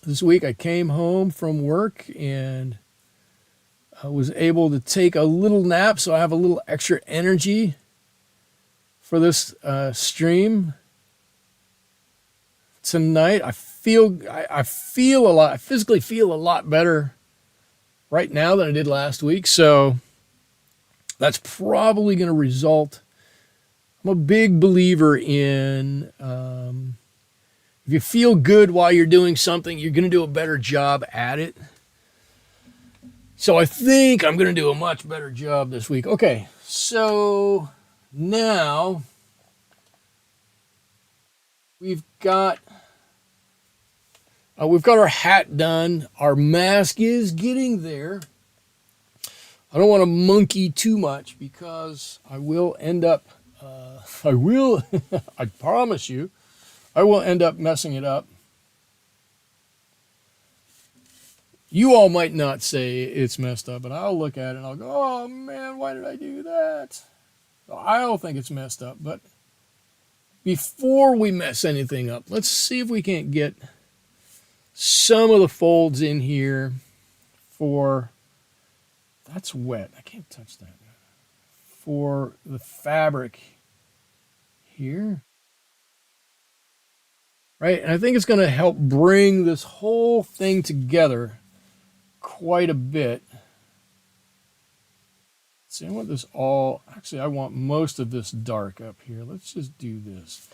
This week I came home from work and I was able to take a little nap, so I have a little extra energy for this stream tonight. I feel a lot. I physically feel a lot better right now than I did last week, so that's probably going to result. I'm a big believer in if you feel good while you're doing something, you're going to do a better job at it. So I think I'm going to do a much better job this week. Okay, so now we've got our hat done. Our mask is getting there. I don't want to monkey too much because I will end up, I promise you, I will end up messing it up. You all might not say it's messed up, but I'll look at it and I'll go, oh man, why did I do that? I'll think it's messed up, but before we mess anything up, let's see if we can't get some of the folds in here for, that's wet, I can't touch that, for the fabric here. Right, and I think it's going to help bring this whole thing together quite a bit. See, I want this all, actually I want most of this dark up here. Let's just do this.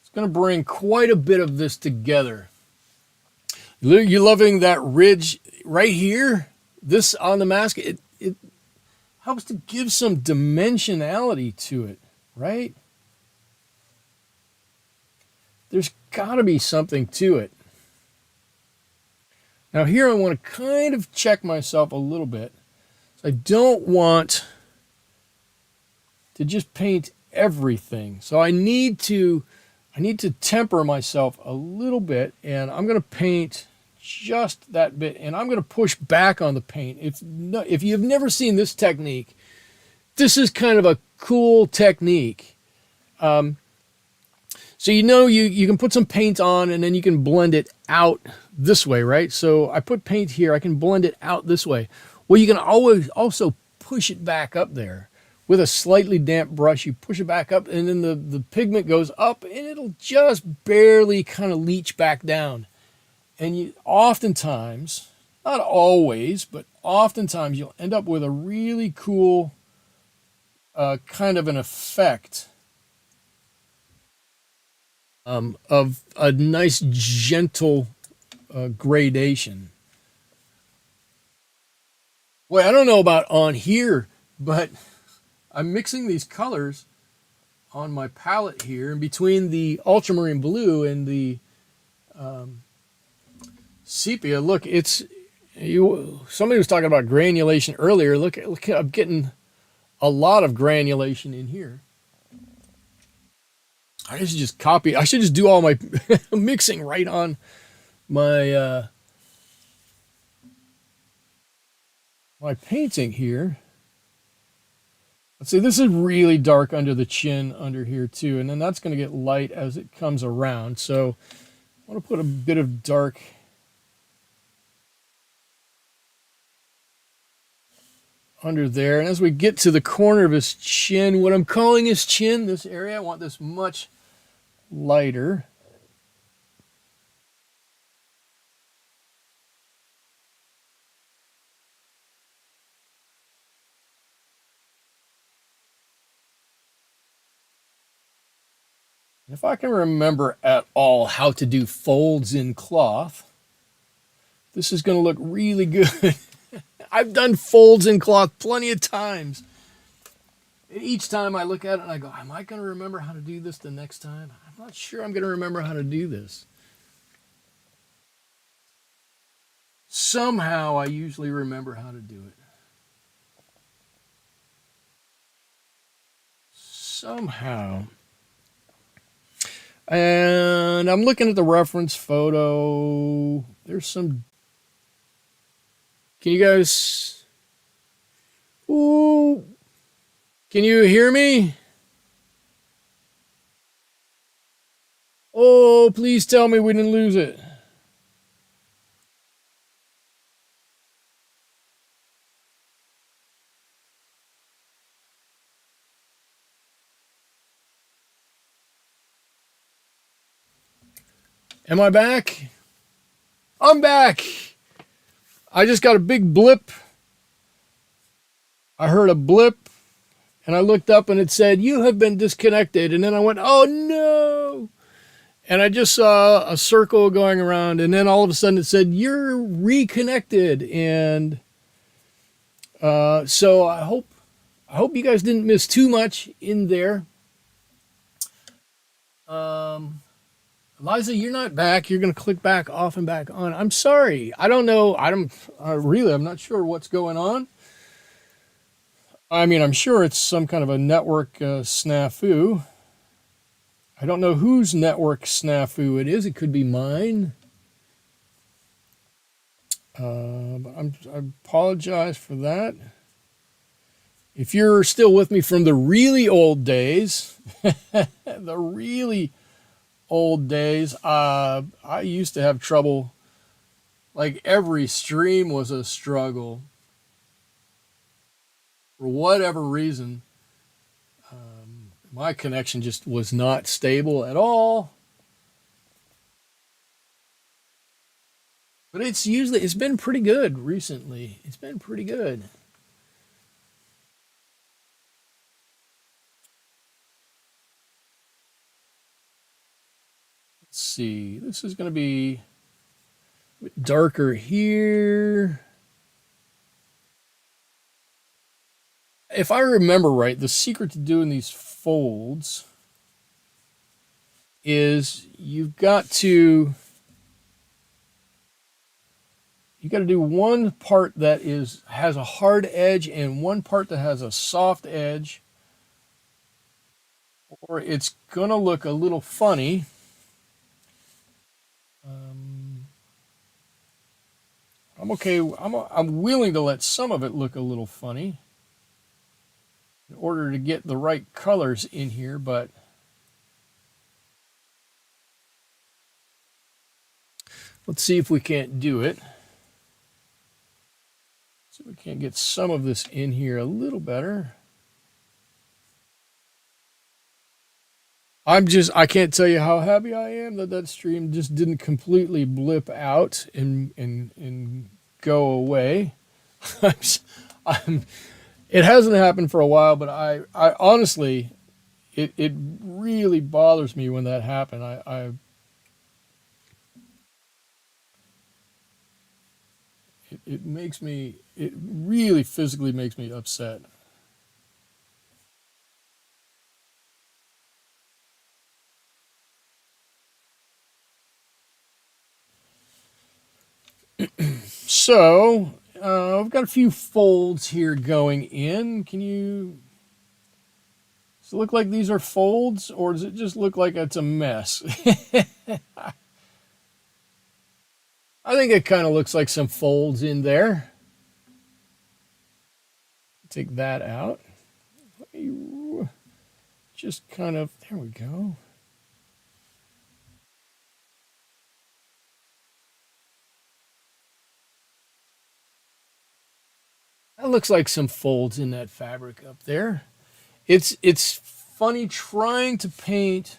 It's going to bring quite a bit of this together. You're loving that ridge right here? This on the mask, it helps to give some dimensionality to it, right? There's got to be something to it. Now here I want to kind of check myself a little bit. I don't want to just paint everything. So I need to temper myself a little bit, and I'm going to paint just that bit, and I'm going to push back on the paint. If you've never seen this technique, this is kind of a cool technique. So you can put some paint on and then you can blend it out this way, right? So I put paint here, I can blend it out this way. Well, you can always also push it back up there. With a slightly damp brush, you push it back up and then the pigment goes up and it'll just barely kind of leach back down. And you oftentimes, not always, but oftentimes you'll end up with a really cool kind of an effect of a nice gentle gradation. Boy, I don't know about on here, but I'm mixing these colors on my palette here, and between the ultramarine blue and the sepia. Look, somebody was talking about granulation earlier. Look, I'm getting a lot of granulation in here. I should just copy. I should just do all my mixing right on my my painting here. Let's see, this is really dark under the chin under here too, and then that's going to get light as it comes around. So I want to put a bit of dark under there. And as we get to the corner of his chin, what I'm calling his chin, this area, I want this much lighter. If I can remember at all how to do folds in cloth, this is going to look really good. I've done folds in cloth plenty of times. And each time I look at it and I go, am I going to remember how to do this the next time? I'm not sure I'm going to remember how to do this. Somehow I usually remember how to do it. Somehow. And I'm looking at the reference photo. There's some. Can you guys? Ooh. Can you hear me? Oh, please tell me we didn't lose it. Am I back? I'm back. I just got a big blip. I heard a blip and I looked up and it said, "You have been disconnected." And then I went, "Oh no." And I just saw a circle going around. And then all of a sudden it said, "You're reconnected." And so I hope you guys didn't miss too much in there. Um, Liza, you're not back. You're going to click back off and back on. I'm sorry. I don't know. I'm not sure what's going on. I mean, I'm sure it's some kind of a network snafu. I don't know whose network snafu it is. It could be mine. But I apologize for that. If you're still with me from the really old days, the really old days, I used to have trouble. Like every stream was a struggle for whatever reason. My connection just was not stable at all. But it's been pretty good recently. It's been pretty good. Let's see. This is going to be a bit darker here. If I remember right, the secret to doing these folds is you've got to do one part that has a hard edge and one part that has a soft edge, or it's gonna look a little funny. I'm okay. I'm willing to let some of it look a little funny in order to get the right colors in here, but let's see if we can't do it. See if we can't get some of this in here a little better. I can't tell you how happy I am that stream just didn't completely blip out and go away. It hasn't happened for a while, but I honestly, it really bothers me when that happened. It really physically makes me upset. So I've got a few folds here going in. Can you Does it look like these are folds, or does it just look like it's a mess? I think it kind of looks like some folds in there. Take that out. Just kind of, there we go. That looks like some folds in that fabric up there. It's funny trying to paint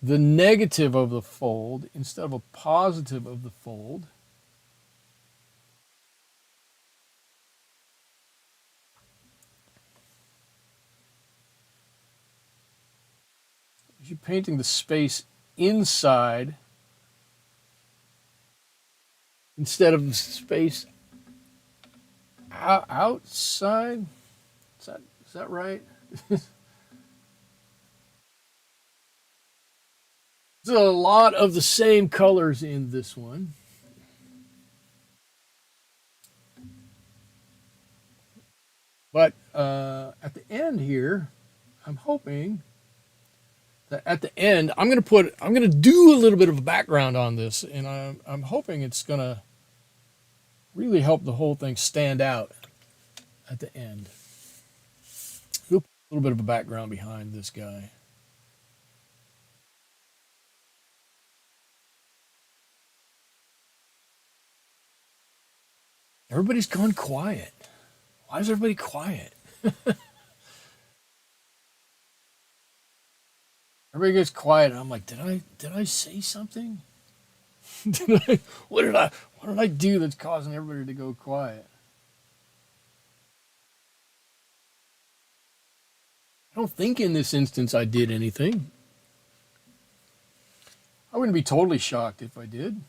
the negative of the fold instead of a positive of the fold. You're painting the space inside instead of the space outside. Is that right? There's a lot of the same colors in this one. But at the end here, I'm hoping that at the end I'm gonna do a little bit of a background on this, and I'm hoping it's gonna really help the whole thing stand out at the end. We'll put a little bit of a background behind this guy. Everybody's gone quiet. Why is everybody quiet? Everybody gets quiet. And I'm like, did I say something? What did I do that's causing everybody to go quiet? I don't think in this instance I did anything. I wouldn't be totally shocked if I did.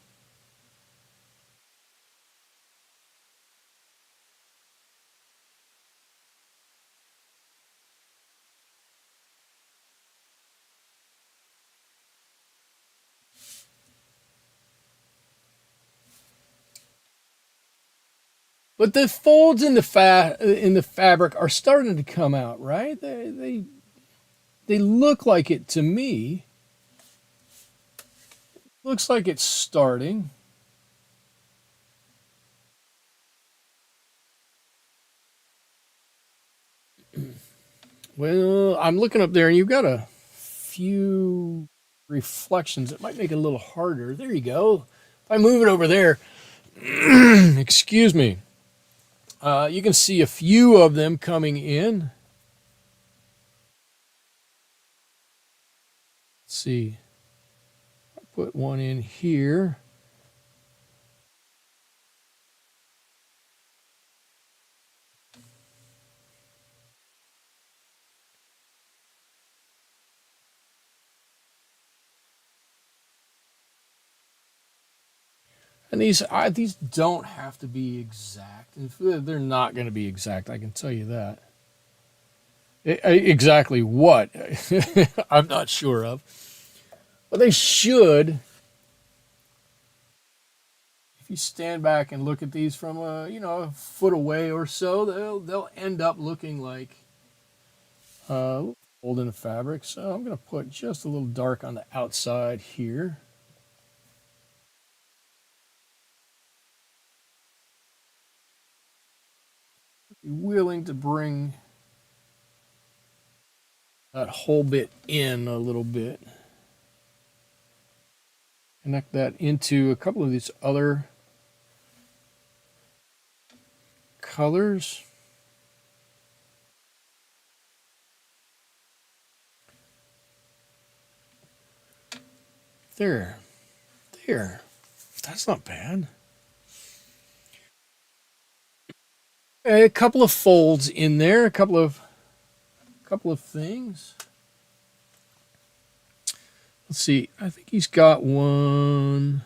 But the folds in the fabric are starting to come out, right? They look like it to me. Looks like it's starting. Well, I'm looking up there, and you've got a few reflections. It might make it a little harder. There you go. If I move it over there, excuse me, you can see a few of them coming in. Let's see. I'll put one in here. And these don't have to be exact. They're not going to be exact, I can tell you that. Exactly what? I'm not sure of. But they should. If you stand back and look at these from a foot away or so, they'll end up looking like fold in the fabric. So I'm going to put just a little dark on the outside here. Be willing to bring that whole bit in a little bit. Connect that into a couple of these other colors. There. That's not bad. A couple of folds in there, a couple of things. Let's see. I think he's got one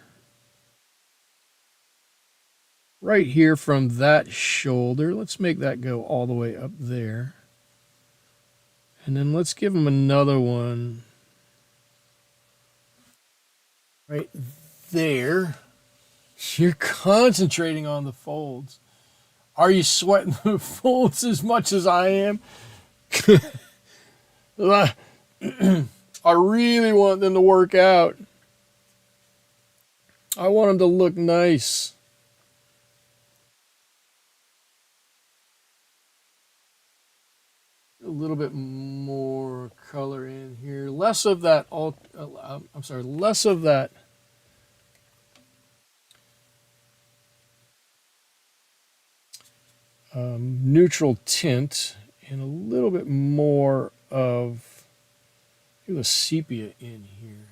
right here from that shoulder. Let's make that go all the way up there. And then let's give him another one right there. You're concentrating on the folds. Are you sweating the folds as much as I am? I really want them to work out. I want them to look nice. A little bit more color in here. Less of that. I'm sorry. Less of that neutral tint, and a little bit more of the sepia in here.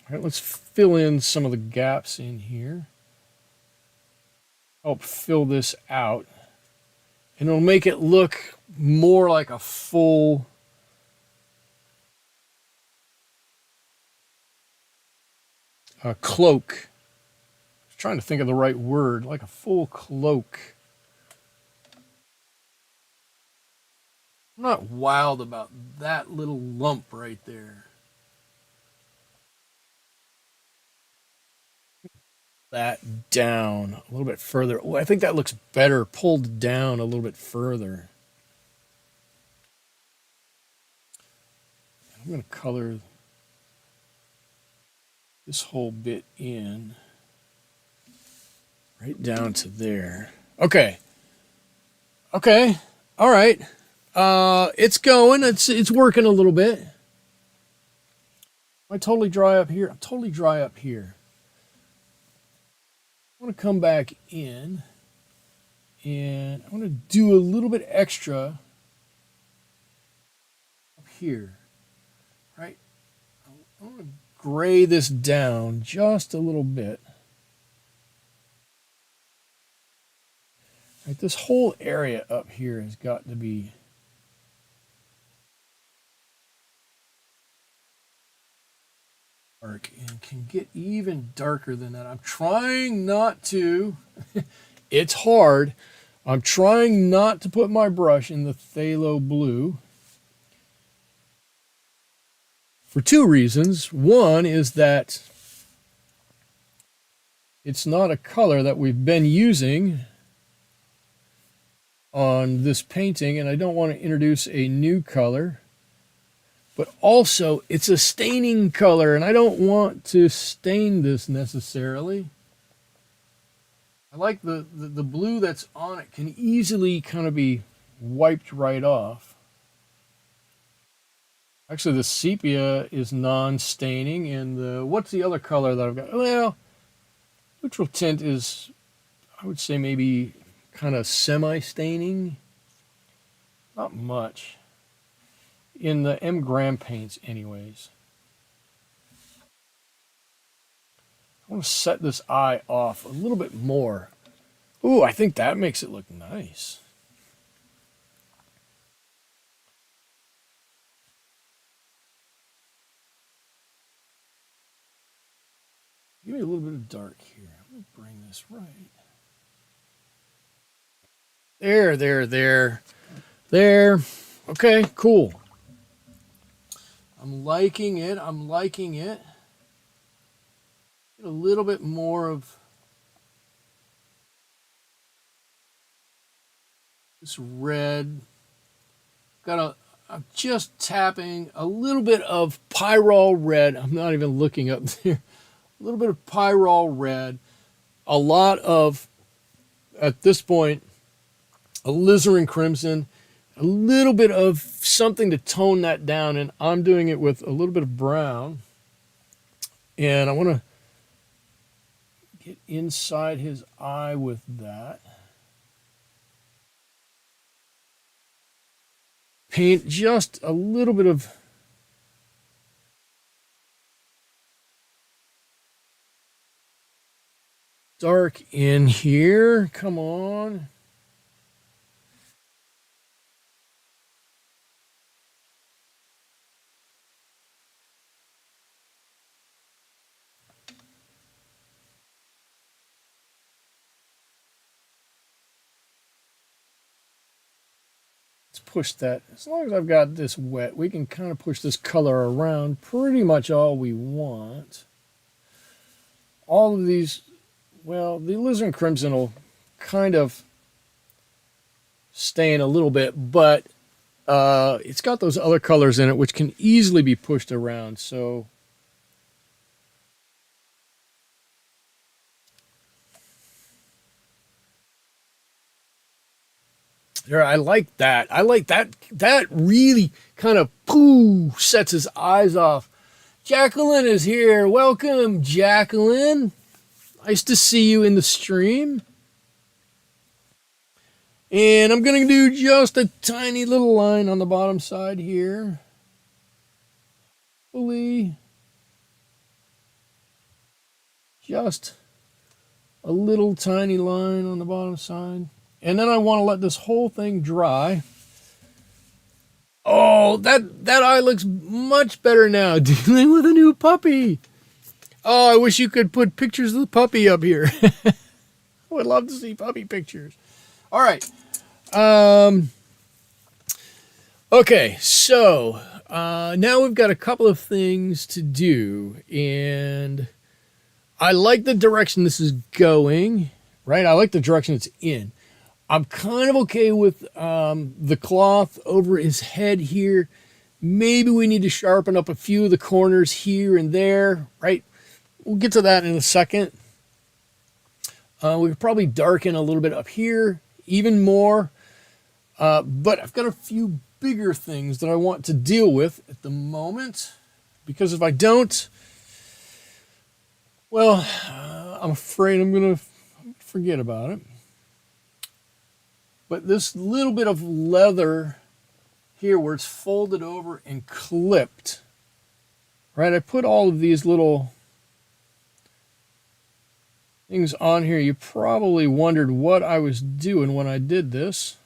All right, let's fill in some of the gaps in here. Help fill this out, and it'll make it look more like a full cloak. I was trying to think of the right word, like a full cloak. I'm not wild about that little lump right there. That down a little bit further. Oh, I think that looks better pulled down a little bit further. I'm going to color this whole bit in right down to there. Okay. Okay. All right. It's going. It's working a little bit. Am I totally dry up here? I'm totally dry up here. I want to come back in, and I want to do a little bit extra up here. Right? I want to gray this down just a little bit. Right, this whole area up here has got to be dark and can get even darker than that. I'm trying not to, it's hard. I'm trying not to put my brush in the phthalo blue for two reasons. One is that it's not a color that we've been using on this painting, and I don't want to introduce a new color. But also, it's a staining color, and I don't want to stain this necessarily. I like the blue that's on it can easily kind of be wiped right off. Actually, the sepia is non-staining, and what's the other color that I've got? Well, neutral tint is, I would say, maybe kind of semi-staining. Not much. In the M. Graham paints anyways. I want to set this eye off a little bit more. Ooh, I think that makes it look nice. Give me a little bit of dark here. I'm going to bring this right. There. Okay, cool. I'm liking it. Get a little bit more of this red. I'm just tapping a little bit of pyrrole red. I'm not even looking up there. A little bit of pyrrole red. A lot of, at this point, alizarin crimson. A little bit of something to tone that down, and I'm doing it with a little bit of brown. And I want to get inside his eye with that. Paint just a little bit of dark in here. Come on. Push that. As long as I've got this wet, we can kind of push this color around pretty much all we want. All of these, well, the alizarin crimson will kind of staying a little bit, but it's got those other colors in it which can easily be pushed around. So there, I like that. I like that. That really kind of sets his eyes off. Jacqueline is here. Welcome, Jacqueline. Nice to see you in the stream. And I'm going to do just a tiny little line on the bottom side here. Hopefully, just a little tiny line on the bottom side. And then I want to let this whole thing dry. Oh, that eye looks much better now. Dealing with a new puppy. Oh, I wish you could put pictures of the puppy up here. I would love to see puppy pictures. All right. Okay, so now we've got a couple of things to do, and I like the direction this is going, right? I like the direction it's in. I'm kind of okay with the cloth over his head here. Maybe we need to sharpen up a few of the corners here and there, right? We'll get to that in a second. We could probably darken a little bit up here, even more. But I've got a few bigger things that I want to deal with at the moment. Because if I don't, well, I'm afraid I'm going to forget about it. But this little bit of leather here where it's folded over and clipped, right? I put all of these little things on here. You probably wondered what I was doing when I did this.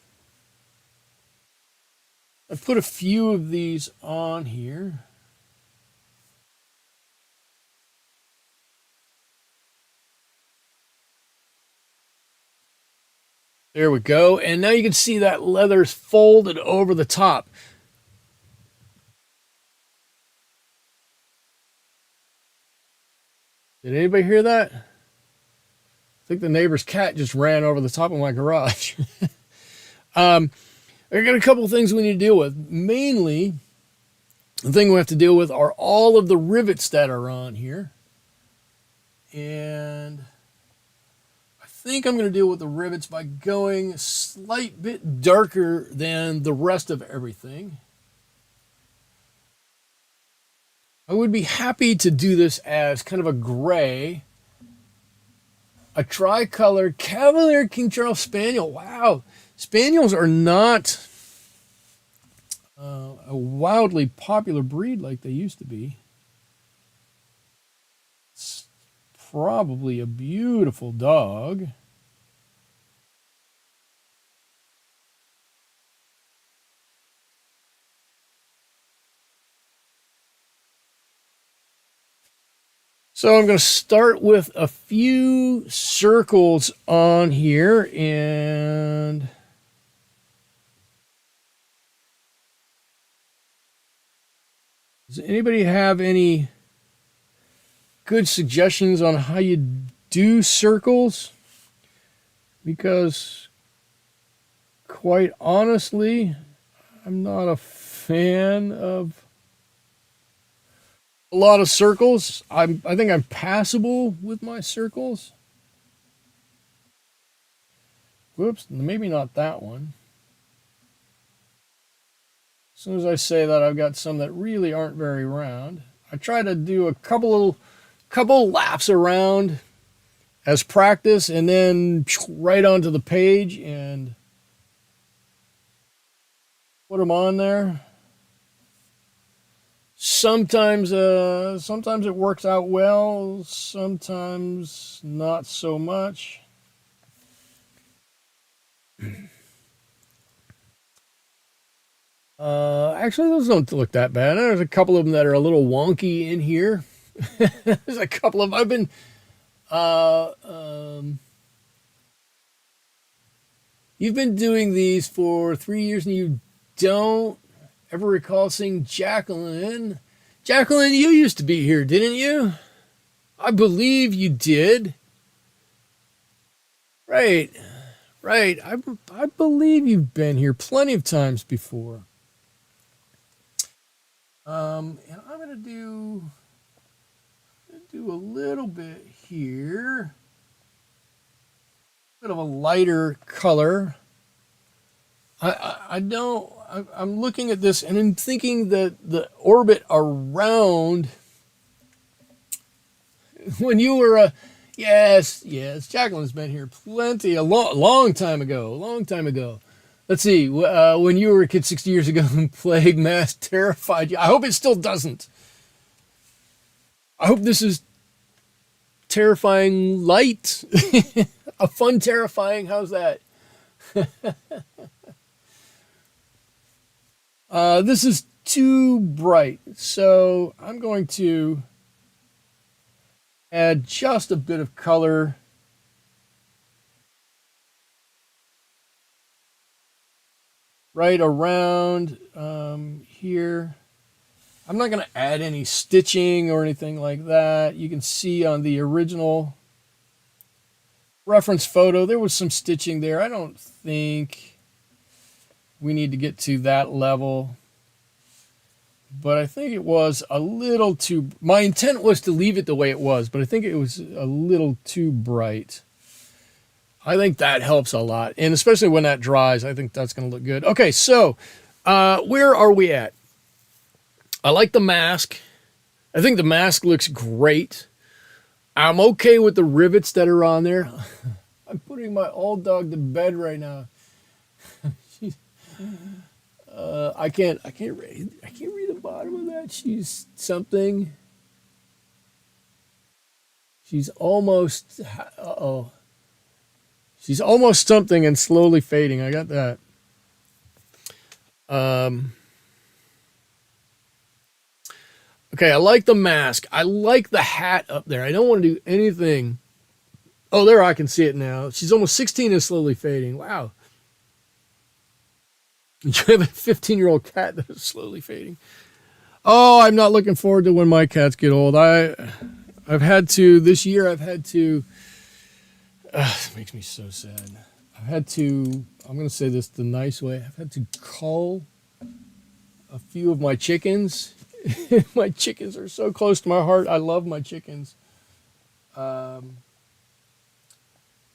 I put a few of these on here. There we go. And now you can see that leather's folded over the top. Did anybody hear that? I think the neighbor's cat just ran over the top of my garage. I got a couple of things we need to deal with. Mainly, the thing we have to deal with are all of the rivets that are on here. And I think I'm going to deal with the rivets by going a slight bit darker than the rest of everything. I would be happy to do this as kind of a gray, a tricolored Cavalier King Charles Spaniel. Wow. Spaniels are not a wildly popular breed like they used to be. It's probably a beautiful dog. So I'm going to start with a few circles on here, and does anybody have any good suggestions on how you do circles? Because quite honestly, I'm not a fan of a lot of circles. I think I'm passable with my circles. Whoops, maybe not that one. As soon as I say that, I've got some that really aren't very round. I try to do a couple laps around as practice, and then right onto the page and put them on there. Sometimes it works out well, sometimes not so much. Actually, those don't look that bad. There's a couple of them that are a little wonky in here. There's a couple of I've been you've been doing these for 3 years and you don't ever recall seeing Jacqueline. Jacqueline, you used to be here, didn't you? I believe you did. Right. Right. I believe you've been here plenty of times before. And I'm gonna do a little bit here, bit of a lighter color. I don't. I'm looking at this and I'm thinking that the orbit around when you were yes, Jacqueline's been here plenty long time ago, a long time ago. Let's see, when you were a kid 60 years ago and plague mass terrified you. I hope it still doesn't. I hope this is terrifying light. A fun terrifying. How's that? This is too bright, so I'm going to add just a bit of color right around here. I'm not going to add any stitching or anything like that. You can see on the original reference photo, there was some stitching there. I don't think we need to get to that level, but I think it was a little too, my intent was to leave it the way it was, but I think it was a little too bright. I think that helps a lot. And especially when that dries, I think that's going to look good. Okay, so where are we at? I like the mask. I think the mask looks great. I'm okay with the rivets that are on there. I'm putting my old dog to bed right now. I can't read the bottom of that. She's something. She's almost. Uh-oh. She's almost something and slowly fading. I got that. Okay, I like the mask. I like the hat up there. I don't want to do anything. Oh, there, I can see it now. She's almost 16 and slowly fading. Wow. You have a 15-year-old cat that is slowly fading. Oh, I'm not looking forward to when my cats get old. I've had to, this year I've had to, it makes me so sad. I've had to, I'm going to say this the nice way, I've had to cull a few of my chickens. My chickens are so close to my heart. I love my chickens. They're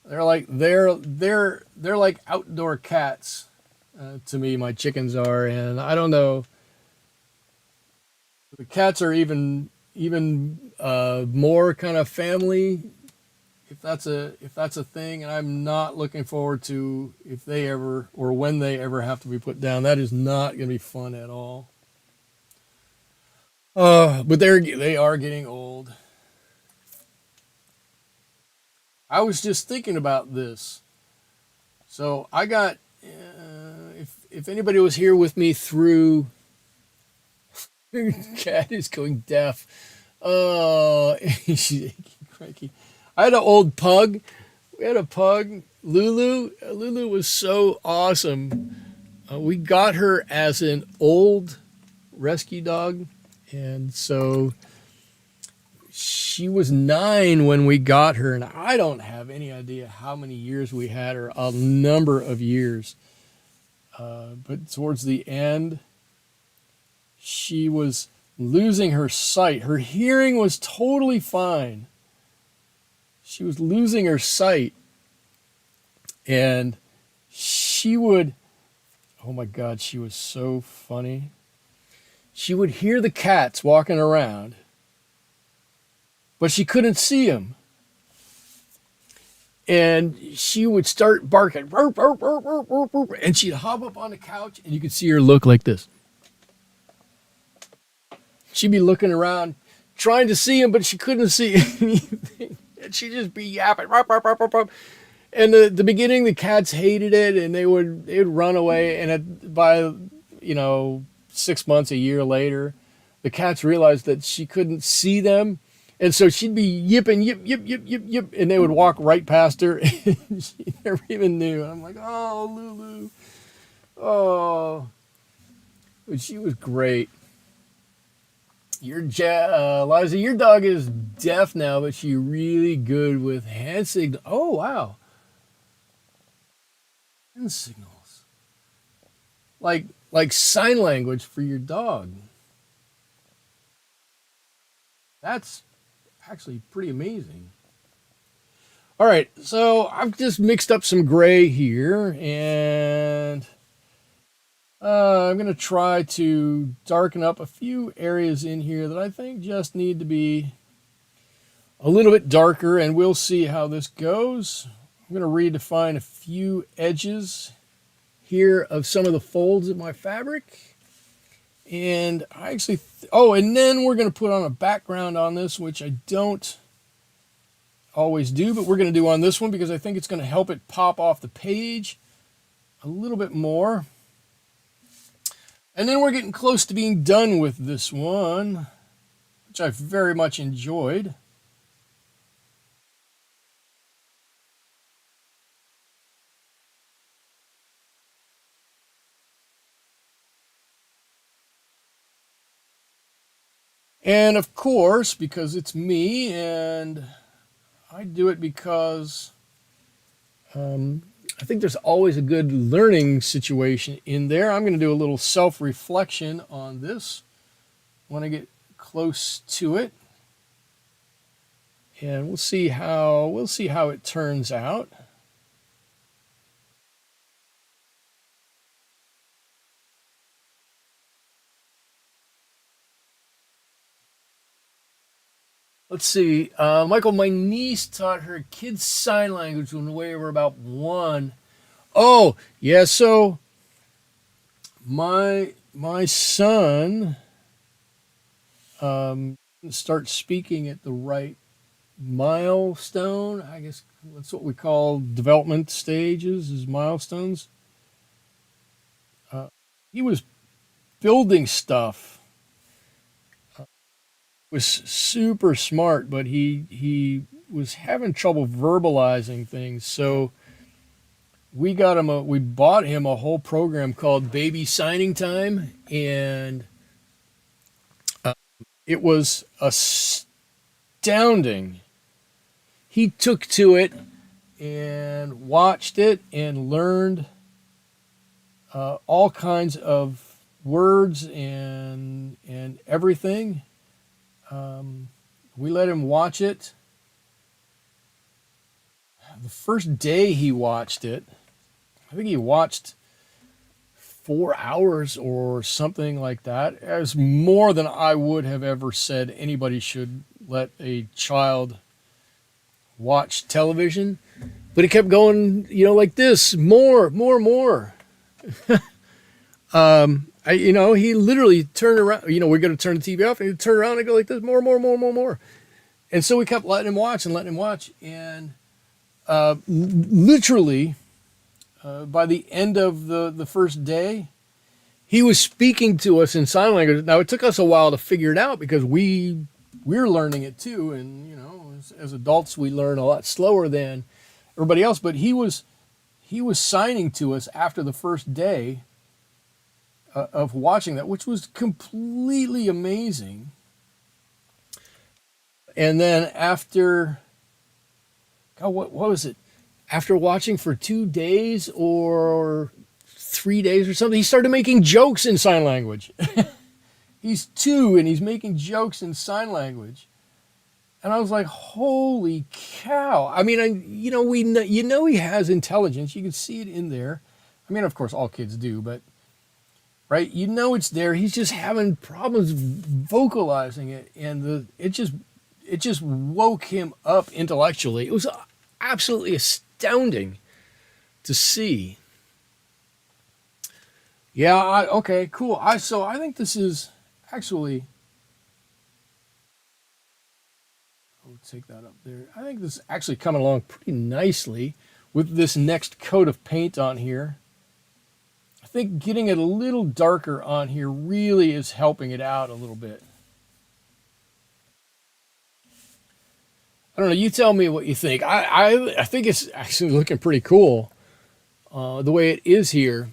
like outdoor cats to me. My chickens are, and I don't know. The cats are even more kind of family, if that's a thing. And I'm not looking forward to if they ever or when they ever have to be put down. That is not going to be fun at all. But they are getting old. I was just thinking about this. So I got, if anybody was here with me through, cat is going deaf. Oh, she's achy, cranky. I had an old pug. We had a pug, Lulu. Lulu was so awesome. We got her as an old rescue dog. And so she was 9 when we got her, and I don't have any idea how many years we had her, a number of years. But towards the end, she was losing her sight. Her hearing was totally fine. She was losing her sight. And she would, oh my God, she was so funny. She would hear the cats walking around, but she couldn't see them. And she would start barking, and she'd hop up on the couch, and you could see her look like this. She'd be looking around, trying to see him, but she couldn't see anything. And she'd just be yapping. And the beginning, the cats hated it, and they would run away. And by 6 months, a year later, the cats realized that she couldn't see them. And so she'd be yipping, yip, yip, yip, yip, yip, and they would walk right past her. And she never even knew. And I'm like, oh, Lulu. Oh. But she was great. Liza, your dog is deaf now, but she's really good with hand signals. Oh, wow. hand signals, like like sign language for your dog. That's actually pretty amazing. All right, so I've just mixed up some gray here, and I'm going to try to darken up a few areas in here that I think just need to be a little bit darker, and we'll see how this goes. I'm going to redefine a few edges here of some of the folds of my fabric. And I actually, oh, and then we're going to put on a background on this, which I don't always do, but we're going to do on this one because I think it's going to help it pop off the page a little bit more. And then we're getting close to being done with this one, which I very much enjoyed. And of course, because it's me and I do it because I think there's always a good learning situation in there. I'm going to do a little self-reflection on this when I get close to it. And we'll see how it turns out. Let's see. Michael, my niece taught her kids sign language when we were about one. Oh, yeah. So my son start speaking at the right milestone. I guess that's what we call development stages, is milestones. Uh, he was building stuff. Was super smart, but he was having trouble verbalizing things. So we bought him a whole program called Baby Signing Time, and it was astounding. He took to it and watched it and learned all kinds of words and everything. We let him watch it. The first day he watched it, I think he watched 4 hours or something like that. It was more than I would have ever said anybody should let a child watch television. But it kept going, like this, more, more, more. He literally turned around. We're going to turn the TV off, and he'd turn around and go like this, more, more, more, more, more. And so we kept letting him watch and letting him watch. And literally, by the end of the first day, he was speaking to us in sign language. Now, it took us a while to figure it out because we're learning it too. And, as adults, we learn a lot slower than everybody else. But he was signing to us after the first day of watching that, which was completely amazing. And then after, God, what was it? After watching for 2 days or 3 days or something, he started making jokes in sign language. He's 2 and he's making jokes in sign language. And I was like, holy cow. I mean, he has intelligence. You can see it in there. I mean, of course, all kids do, but right? It's there. He's just having problems vocalizing it, and it just woke him up intellectually. It was absolutely astounding to see. Yeah. Okay. Cool. I think this is actually. I'll take that up there. I think this is actually coming along pretty nicely with this next coat of paint on here. I think getting it a little darker on here really is helping it out a little bit. I don't know. You tell me what you think. I think it's actually looking pretty cool the way it is here.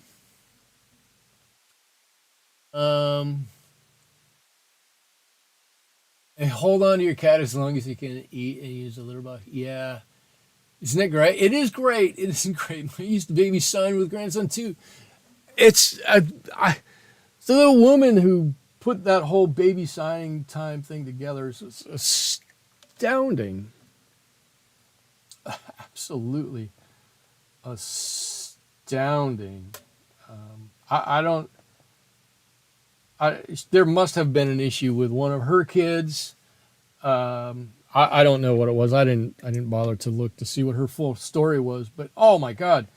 Um, and hold on to your cat as long as you can eat and use a litter box. Yeah. Isn't it great? It is great. It is great. I used to baby sign with grandson too. It's the little woman who put that whole baby signing time thing together is astounding. Absolutely astounding. I don't. There must have been an issue with one of her kids. I don't know what it was. I didn't bother to look to see what her full story was. But oh my God,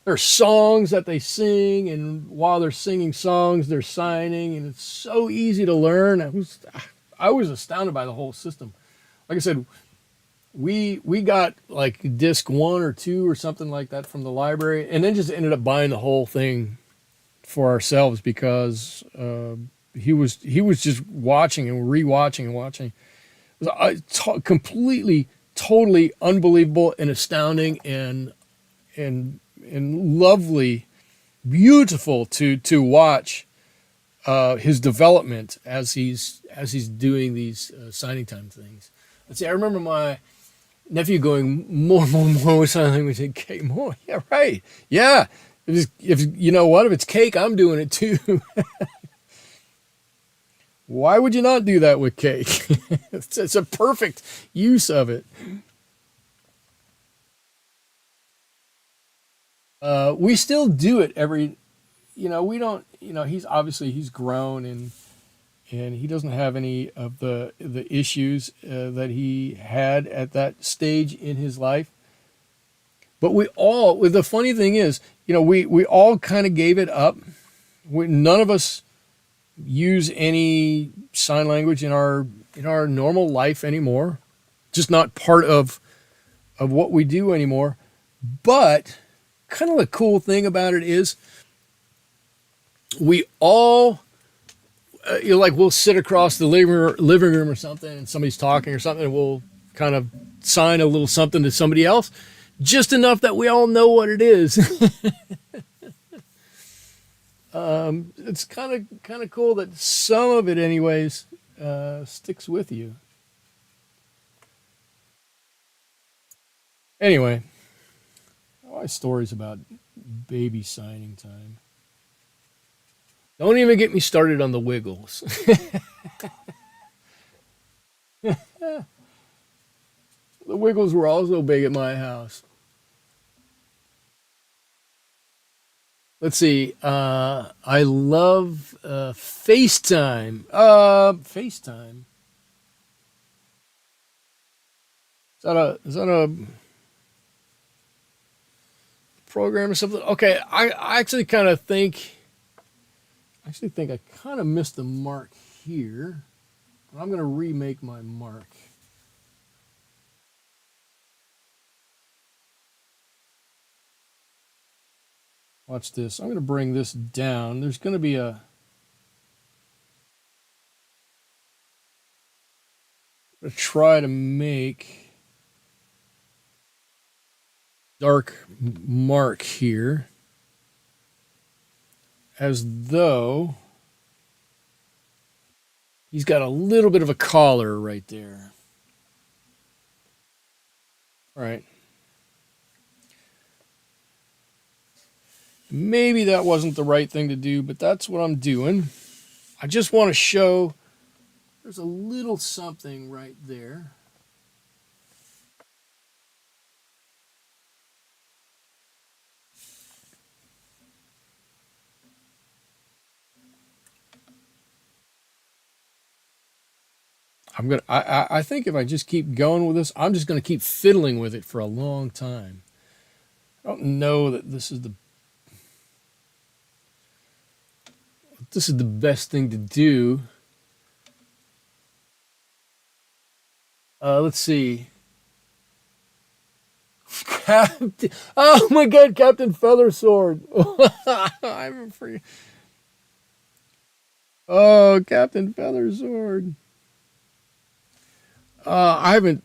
there are songs that they sing, and while they're singing songs, they're signing, and it's so easy to learn. I was astounded by the whole system. Like I said, we got like disc 1 or 2 or something like that from the library, and then just ended up buying the whole thing for ourselves because he was just watching and rewatching and watching. It was completely, totally unbelievable and astounding and lovely, beautiful to watch his development as he's doing these signing time things. Let's see. I remember my nephew going more with sign language and cake more. Yeah, right. Yeah. If you know what, if it's cake, I'm doing it too. Why would you not do that with cake? It's a perfect use of it. We still do it every, we don't, he's grown and he doesn't have any of the issues that he had at that stage in his life. But the funny thing is, we all kind of gave it up. None of us use any sign language in our normal life anymore. Just not part of what we do anymore. But kind of the cool thing about it is we all like we'll sit across the living room or something and somebody's talking or something and we'll kind of sign a little something to somebody else just enough that we all know what it is. It's kind of cool that some of it anyways sticks with you. Anyway, why stories about baby signing time? Don't even get me started on the Wiggles. The Wiggles were also big at my house. Let's see. I love FaceTime. FaceTime. Is that a program or something? Okay, I actually think I kind of missed the mark here. I'm going to remake my mark. Watch this. I'm going to bring this down. There's going to be try to make dark mark here as though he's got a little bit of a collar right there. All right. Maybe that wasn't the right thing to do, but that's what I'm doing. I just want to show there's a little something right there. I think if I just keep going with this, I'm just gonna keep fiddling with it for a long time. I don't know that this is the best thing to do. Let's see. Captain, oh my God, Captain Feathersword. I'm free. Oh, Captain Feathersword. I haven't.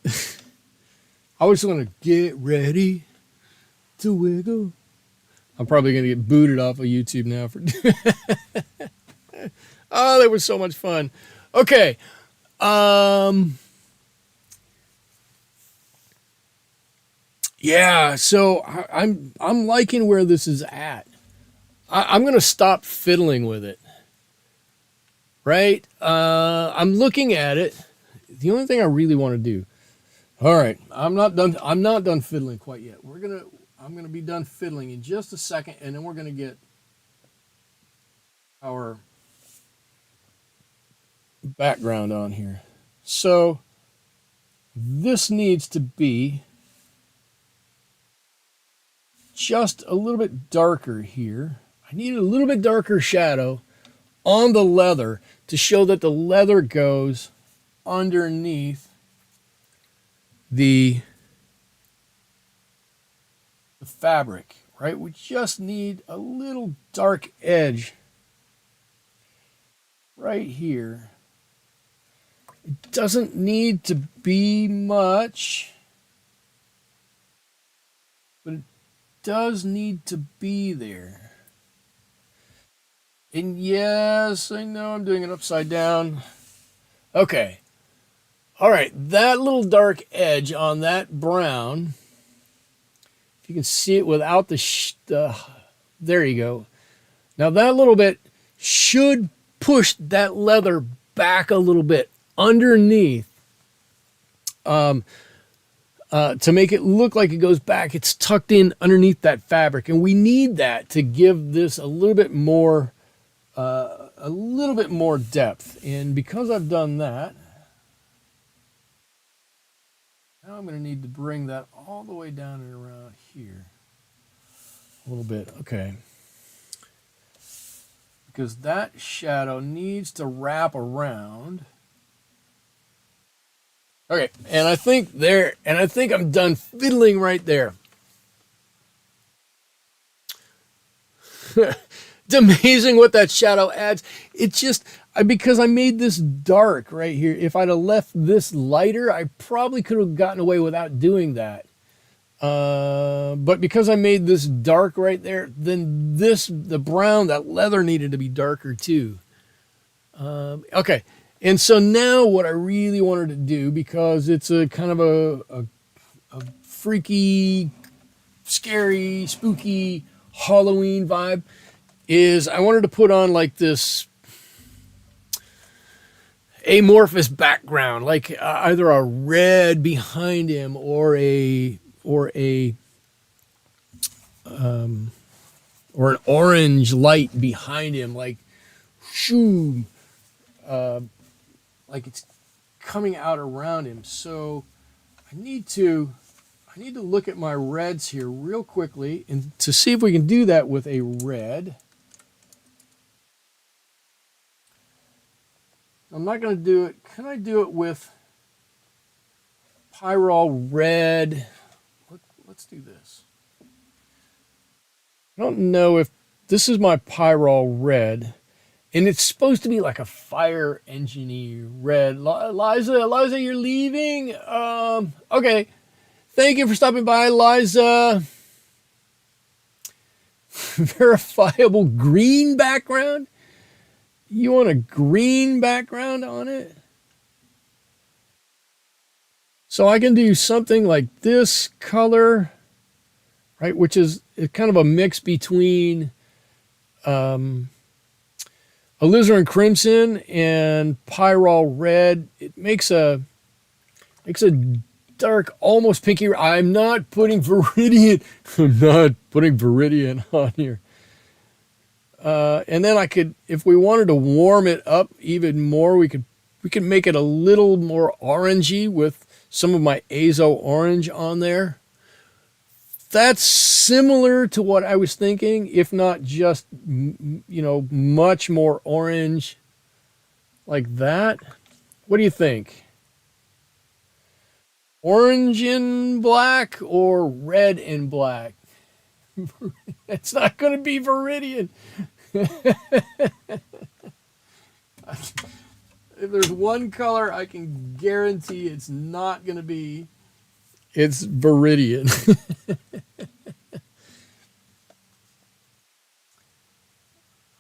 I was going to get ready to wiggle. I'm probably going to get booted off of YouTube now for. Oh, that was so much fun. Okay. Yeah, so I'm liking where this is at. I'm gonna stop fiddling with it. Right? I'm looking at it. The only thing I really want to do. All right, I'm not done. I'm not done fiddling quite yet. I'm gonna be done fiddling in just a second, and then we're gonna get our background on here. So this needs to be just a little bit darker here. I need a little bit darker shadow on the leather to show that the leather goes underneath the fabric, right? We just need a little dark edge right here. It doesn't need to be much, but it does need to be there. And yes, I know I'm doing it upside down. Okay. All right, that little dark edge on that brown, if you can see it without there you go. Now that little bit should push that leather back a little bit underneath to make it look like it goes back. It's tucked in underneath that fabric, and we need that to give this a little bit more depth. And because I've done that, now I'm going to need to bring that all the way down and around here a little bit. Okay. Because that shadow needs to wrap around. Okay, and I think I'm done fiddling right there. It's amazing what that shadow adds. Because I made this dark right here. If I'd have left this lighter, I probably could have gotten away without doing that. But because I made this dark right there, then the brown, that leather needed to be darker too. Okay. And so now what I really wanted to do, because it's a kind of a freaky, scary, spooky Halloween vibe, is I wanted to put on like this amorphous background, like either a red behind him or an orange light behind him, like shoo, like it's coming out around him. So I need to look at my reds here real quickly and to see if we can do that with a red. I'm not going to do it. Can I do it with Pyrrol red? Let's do this. I don't know if this is my Pyrrol red. And it's supposed to be like a fire engine-y red. Liza, you're leaving? Okay. Thank you for stopping by, Liza. Verifiable green background? You want a green background on it? So I can do something like this color, right? Which is kind of a mix between alizarin crimson and pyrrole red. It makes a dark, almost pinky. I'm not putting Viridian. I'm not putting Viridian on here. And then I could, if we wanted to warm it up even more, we could make it a little more orangey with some of my Azo orange on there. That's similar to what I was thinking, if not just, much more orange like that. What do you think? Orange in black or red in black? It's not going to be Viridian. If there's one color I can guarantee it's not going to be, it's Viridian.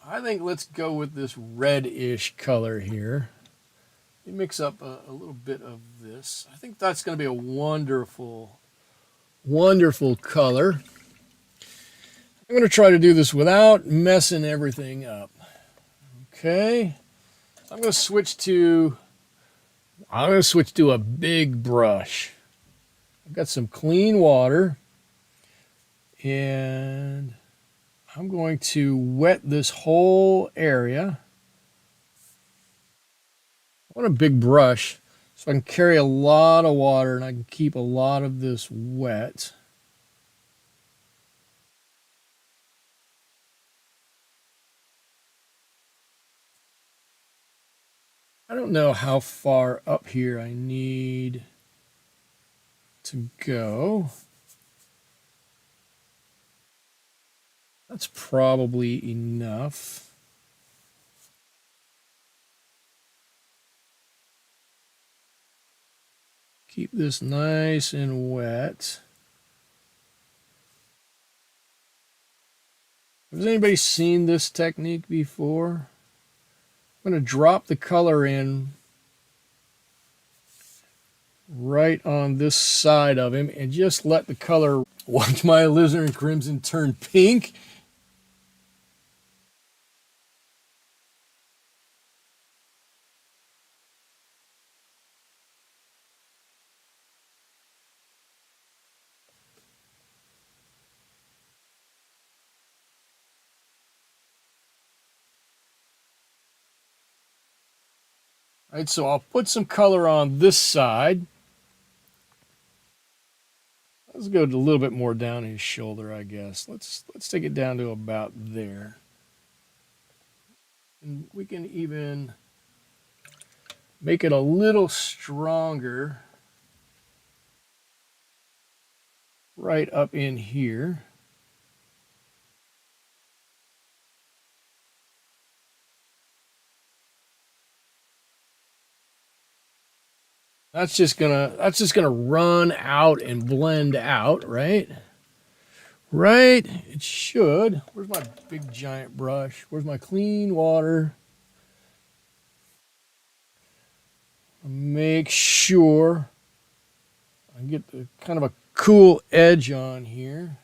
I think let's go with this reddish color here. Let me mix up a little bit of this. I think that's going to be a wonderful Wonderful color. I'm going to try to do this without messing everything up. Okay. I'm going to switch to a big brush. I've got some clean water and I'm going to wet this whole area. I want a big brush so I can carry a lot of water and I can keep a lot of this wet. I don't know how far up here I need to go. That's probably enough. Keep this nice and wet. Has anybody seen this technique before? I'm going to drop the color in right on this side of him and just let the color watch my alizarin crimson turn pink. All right, so I'll put some color on this side. Let's go a little bit more down his shoulder, I guess. Let's take it down to about there. And we can even make it a little stronger right up in here. That's just gonna run out and blend out, right? Right? It should. Where's my big giant brush? Where's my clean water? Make sure I get the kind of a cool edge on here.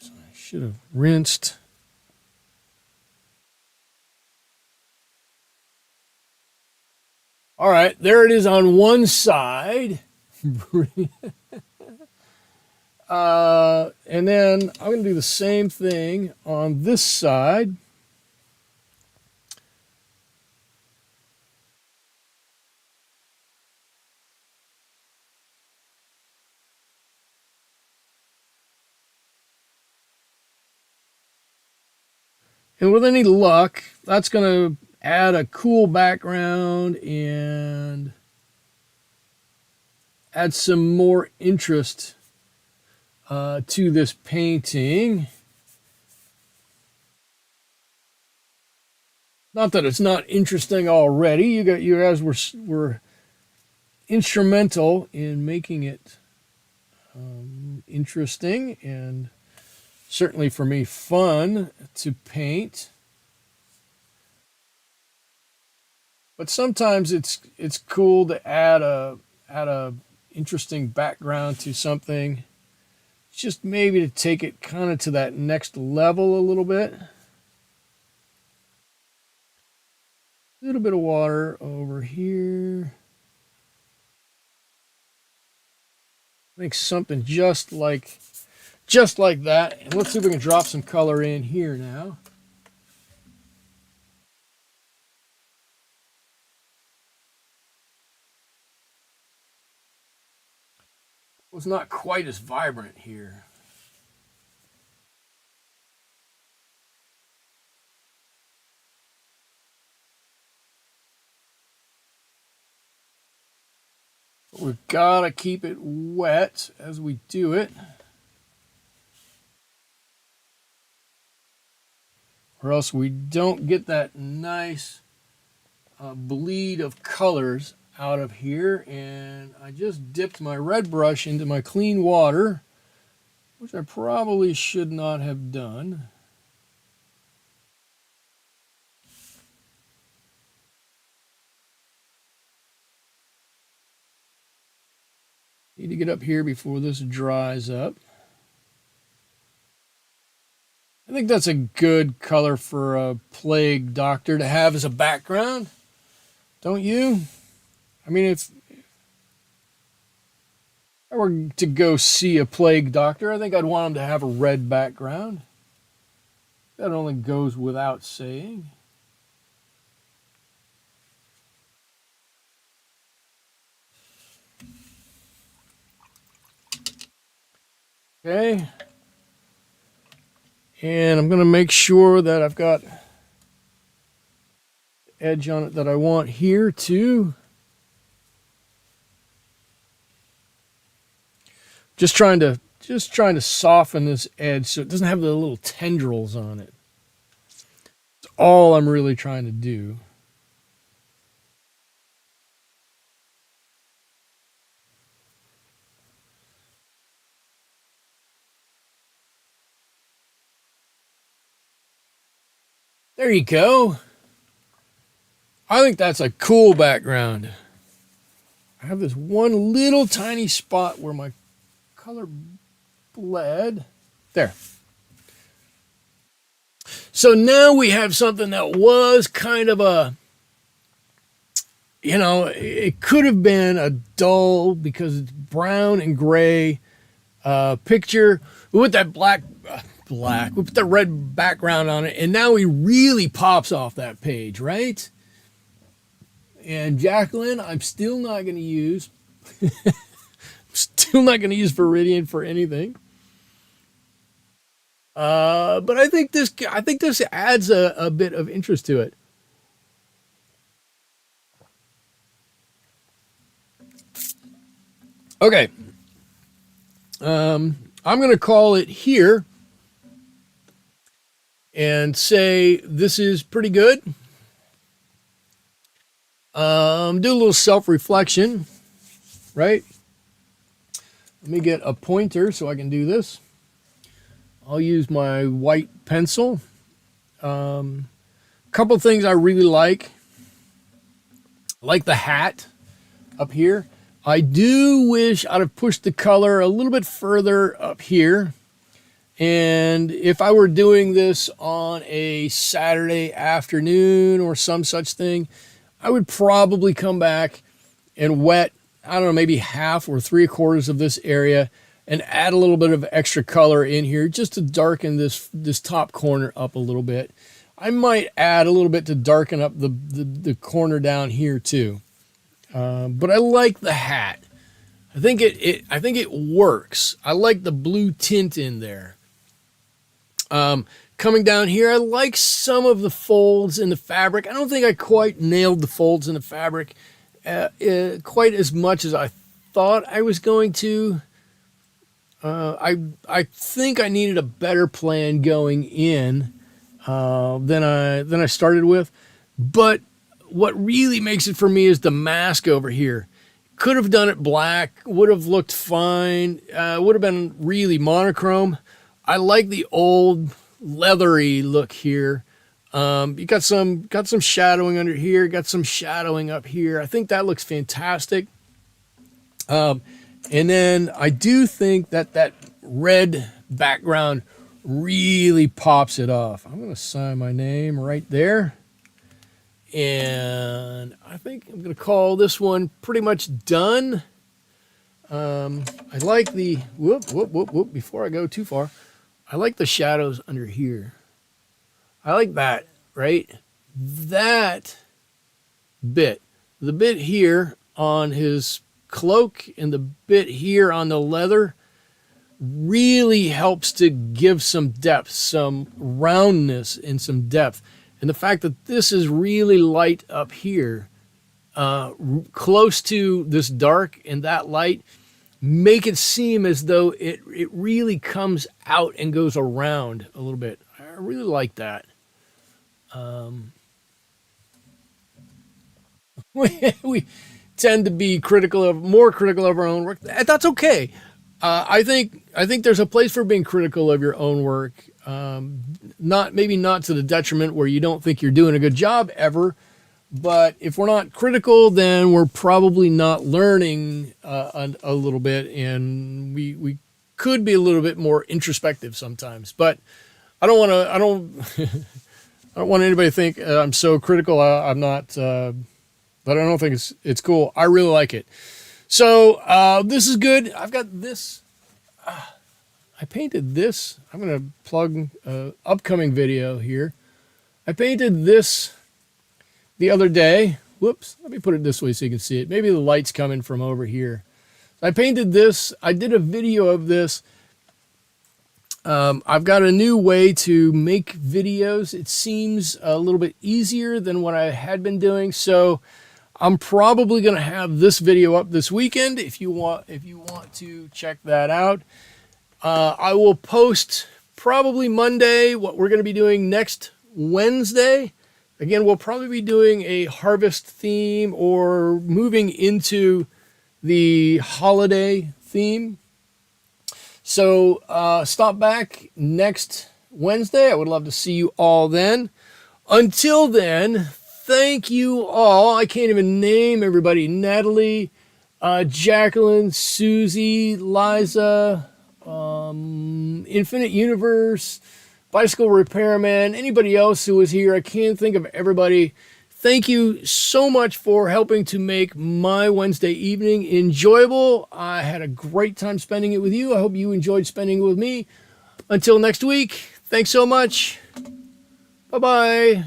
So I should have rinsed. All right, there it is on one side. And then I'm going to do the same thing on this side. And with any luck, that's going to add a cool background and add some more interest to this painting. Not that it's not interesting already. You guys were instrumental in making it interesting and certainly for me fun to paint. But sometimes it's cool to add a interesting background to something. Just maybe to take it kind of to that next level a little bit. A little bit of water over here. Make something just like that. And let's see if we can drop some color in here now. It was not quite as vibrant here. But we've got to keep it wet as we do it, or else we don't get that nice bleed of colors out of here. And I just dipped my red brush into my clean water, which I probably should not have done. Need to get up here before this dries up. I think that's a good color for a plague doctor to have as a background. Don't you? I mean, if I were to go see a plague doctor, I think I'd want him to have a red background. That only goes without saying. Okay. And I'm going to make sure that I've got edge on it that I want here too. Just trying to soften this edge so it doesn't have the little tendrils on it. That's all I'm really trying to do. There you go. I think that's a cool background. I have this one little tiny spot where my color bled. There. So now we have something that was kind of a, it could have been a dull because it's brown and gray picture with that black. We put the red background on it, and now he really pops off that page, right? And Jacqueline, I'm still not going to use. Still not going to use Viridian for anything. But I think this adds a bit of interest to it. Okay. I'm going to call it here and say this is pretty good. Do a little self-reflection, right? Let me get a pointer so I can do this. I'll use my white pencil. Couple things I really like. I like the hat up here. I do wish I'd have pushed the color a little bit further up here. And if I were doing this on a Saturday afternoon or some such thing, I would probably come back and wet, I don't know, maybe half or 3/4 of this area and add a little bit of extra color in here just to darken this top corner up a little bit. I might add a little bit to darken up the corner down here too. But I like the hat. I think it works. I like the blue tint in there. Coming down here, I like some of the folds in the fabric. I don't think I quite nailed the folds in the fabric quite as much as I thought I was going to. I think I needed a better plan going in than I started with. But what really makes it for me is the mask over here. Could have done it black, would have looked fine, would have been really monochrome. I like the old leathery look here. You got some shadowing under here, got some shadowing up here. I think that looks fantastic. And then I do think that red background really pops it off. I'm going to sign my name right there. And I think I'm going to call this one pretty much done. I like the, before I go too far, I like the shadows under here. I like that, right? That bit, the bit here on his cloak and the bit here on the leather really helps to give some depth, some roundness and some depth. And the fact that this is really light up here, close to this dark and that light, make it seem as though it really comes out and goes around a little bit. I really like that. We tend to be more critical of our own work. That's okay. I think there's a place for being critical of your own work. Maybe not to the detriment where you don't think you're doing a good job ever, But if we're not critical, then we're probably not learning a little bit, and we could be a little bit more introspective sometimes. But I don't want to. I don't. I don't want anybody to think I'm so critical. I'm not. But I don't think it's cool. I really like it. So this is good. I've got this. I painted this. I'm going to plug an upcoming video here. I painted this the other day. Whoops. Let me put it this way so you can see it. Maybe the light's coming from over here. I painted this. I did a video of this. I've got a new way to make videos. It seems a little bit easier than what I had been doing. So I'm probably going to have this video up this weekend if you want to check that out. I will post probably Monday what we're going to be doing next Wednesday. Again, we'll probably be doing a harvest theme or moving into the holiday theme. So stop back next Wednesday. I would love to see you all then. Until then, thank you all. I can't even name everybody. Natalie, Jacqueline, Susie, Liza, Infinite Universe, Bicycle Repairman, anybody else who was here. I can't think of everybody. Thank you so much for helping to make my Wednesday evening enjoyable. I had a great time spending it with you. I hope you enjoyed spending it with me. Until next week, thanks so much. Bye-bye.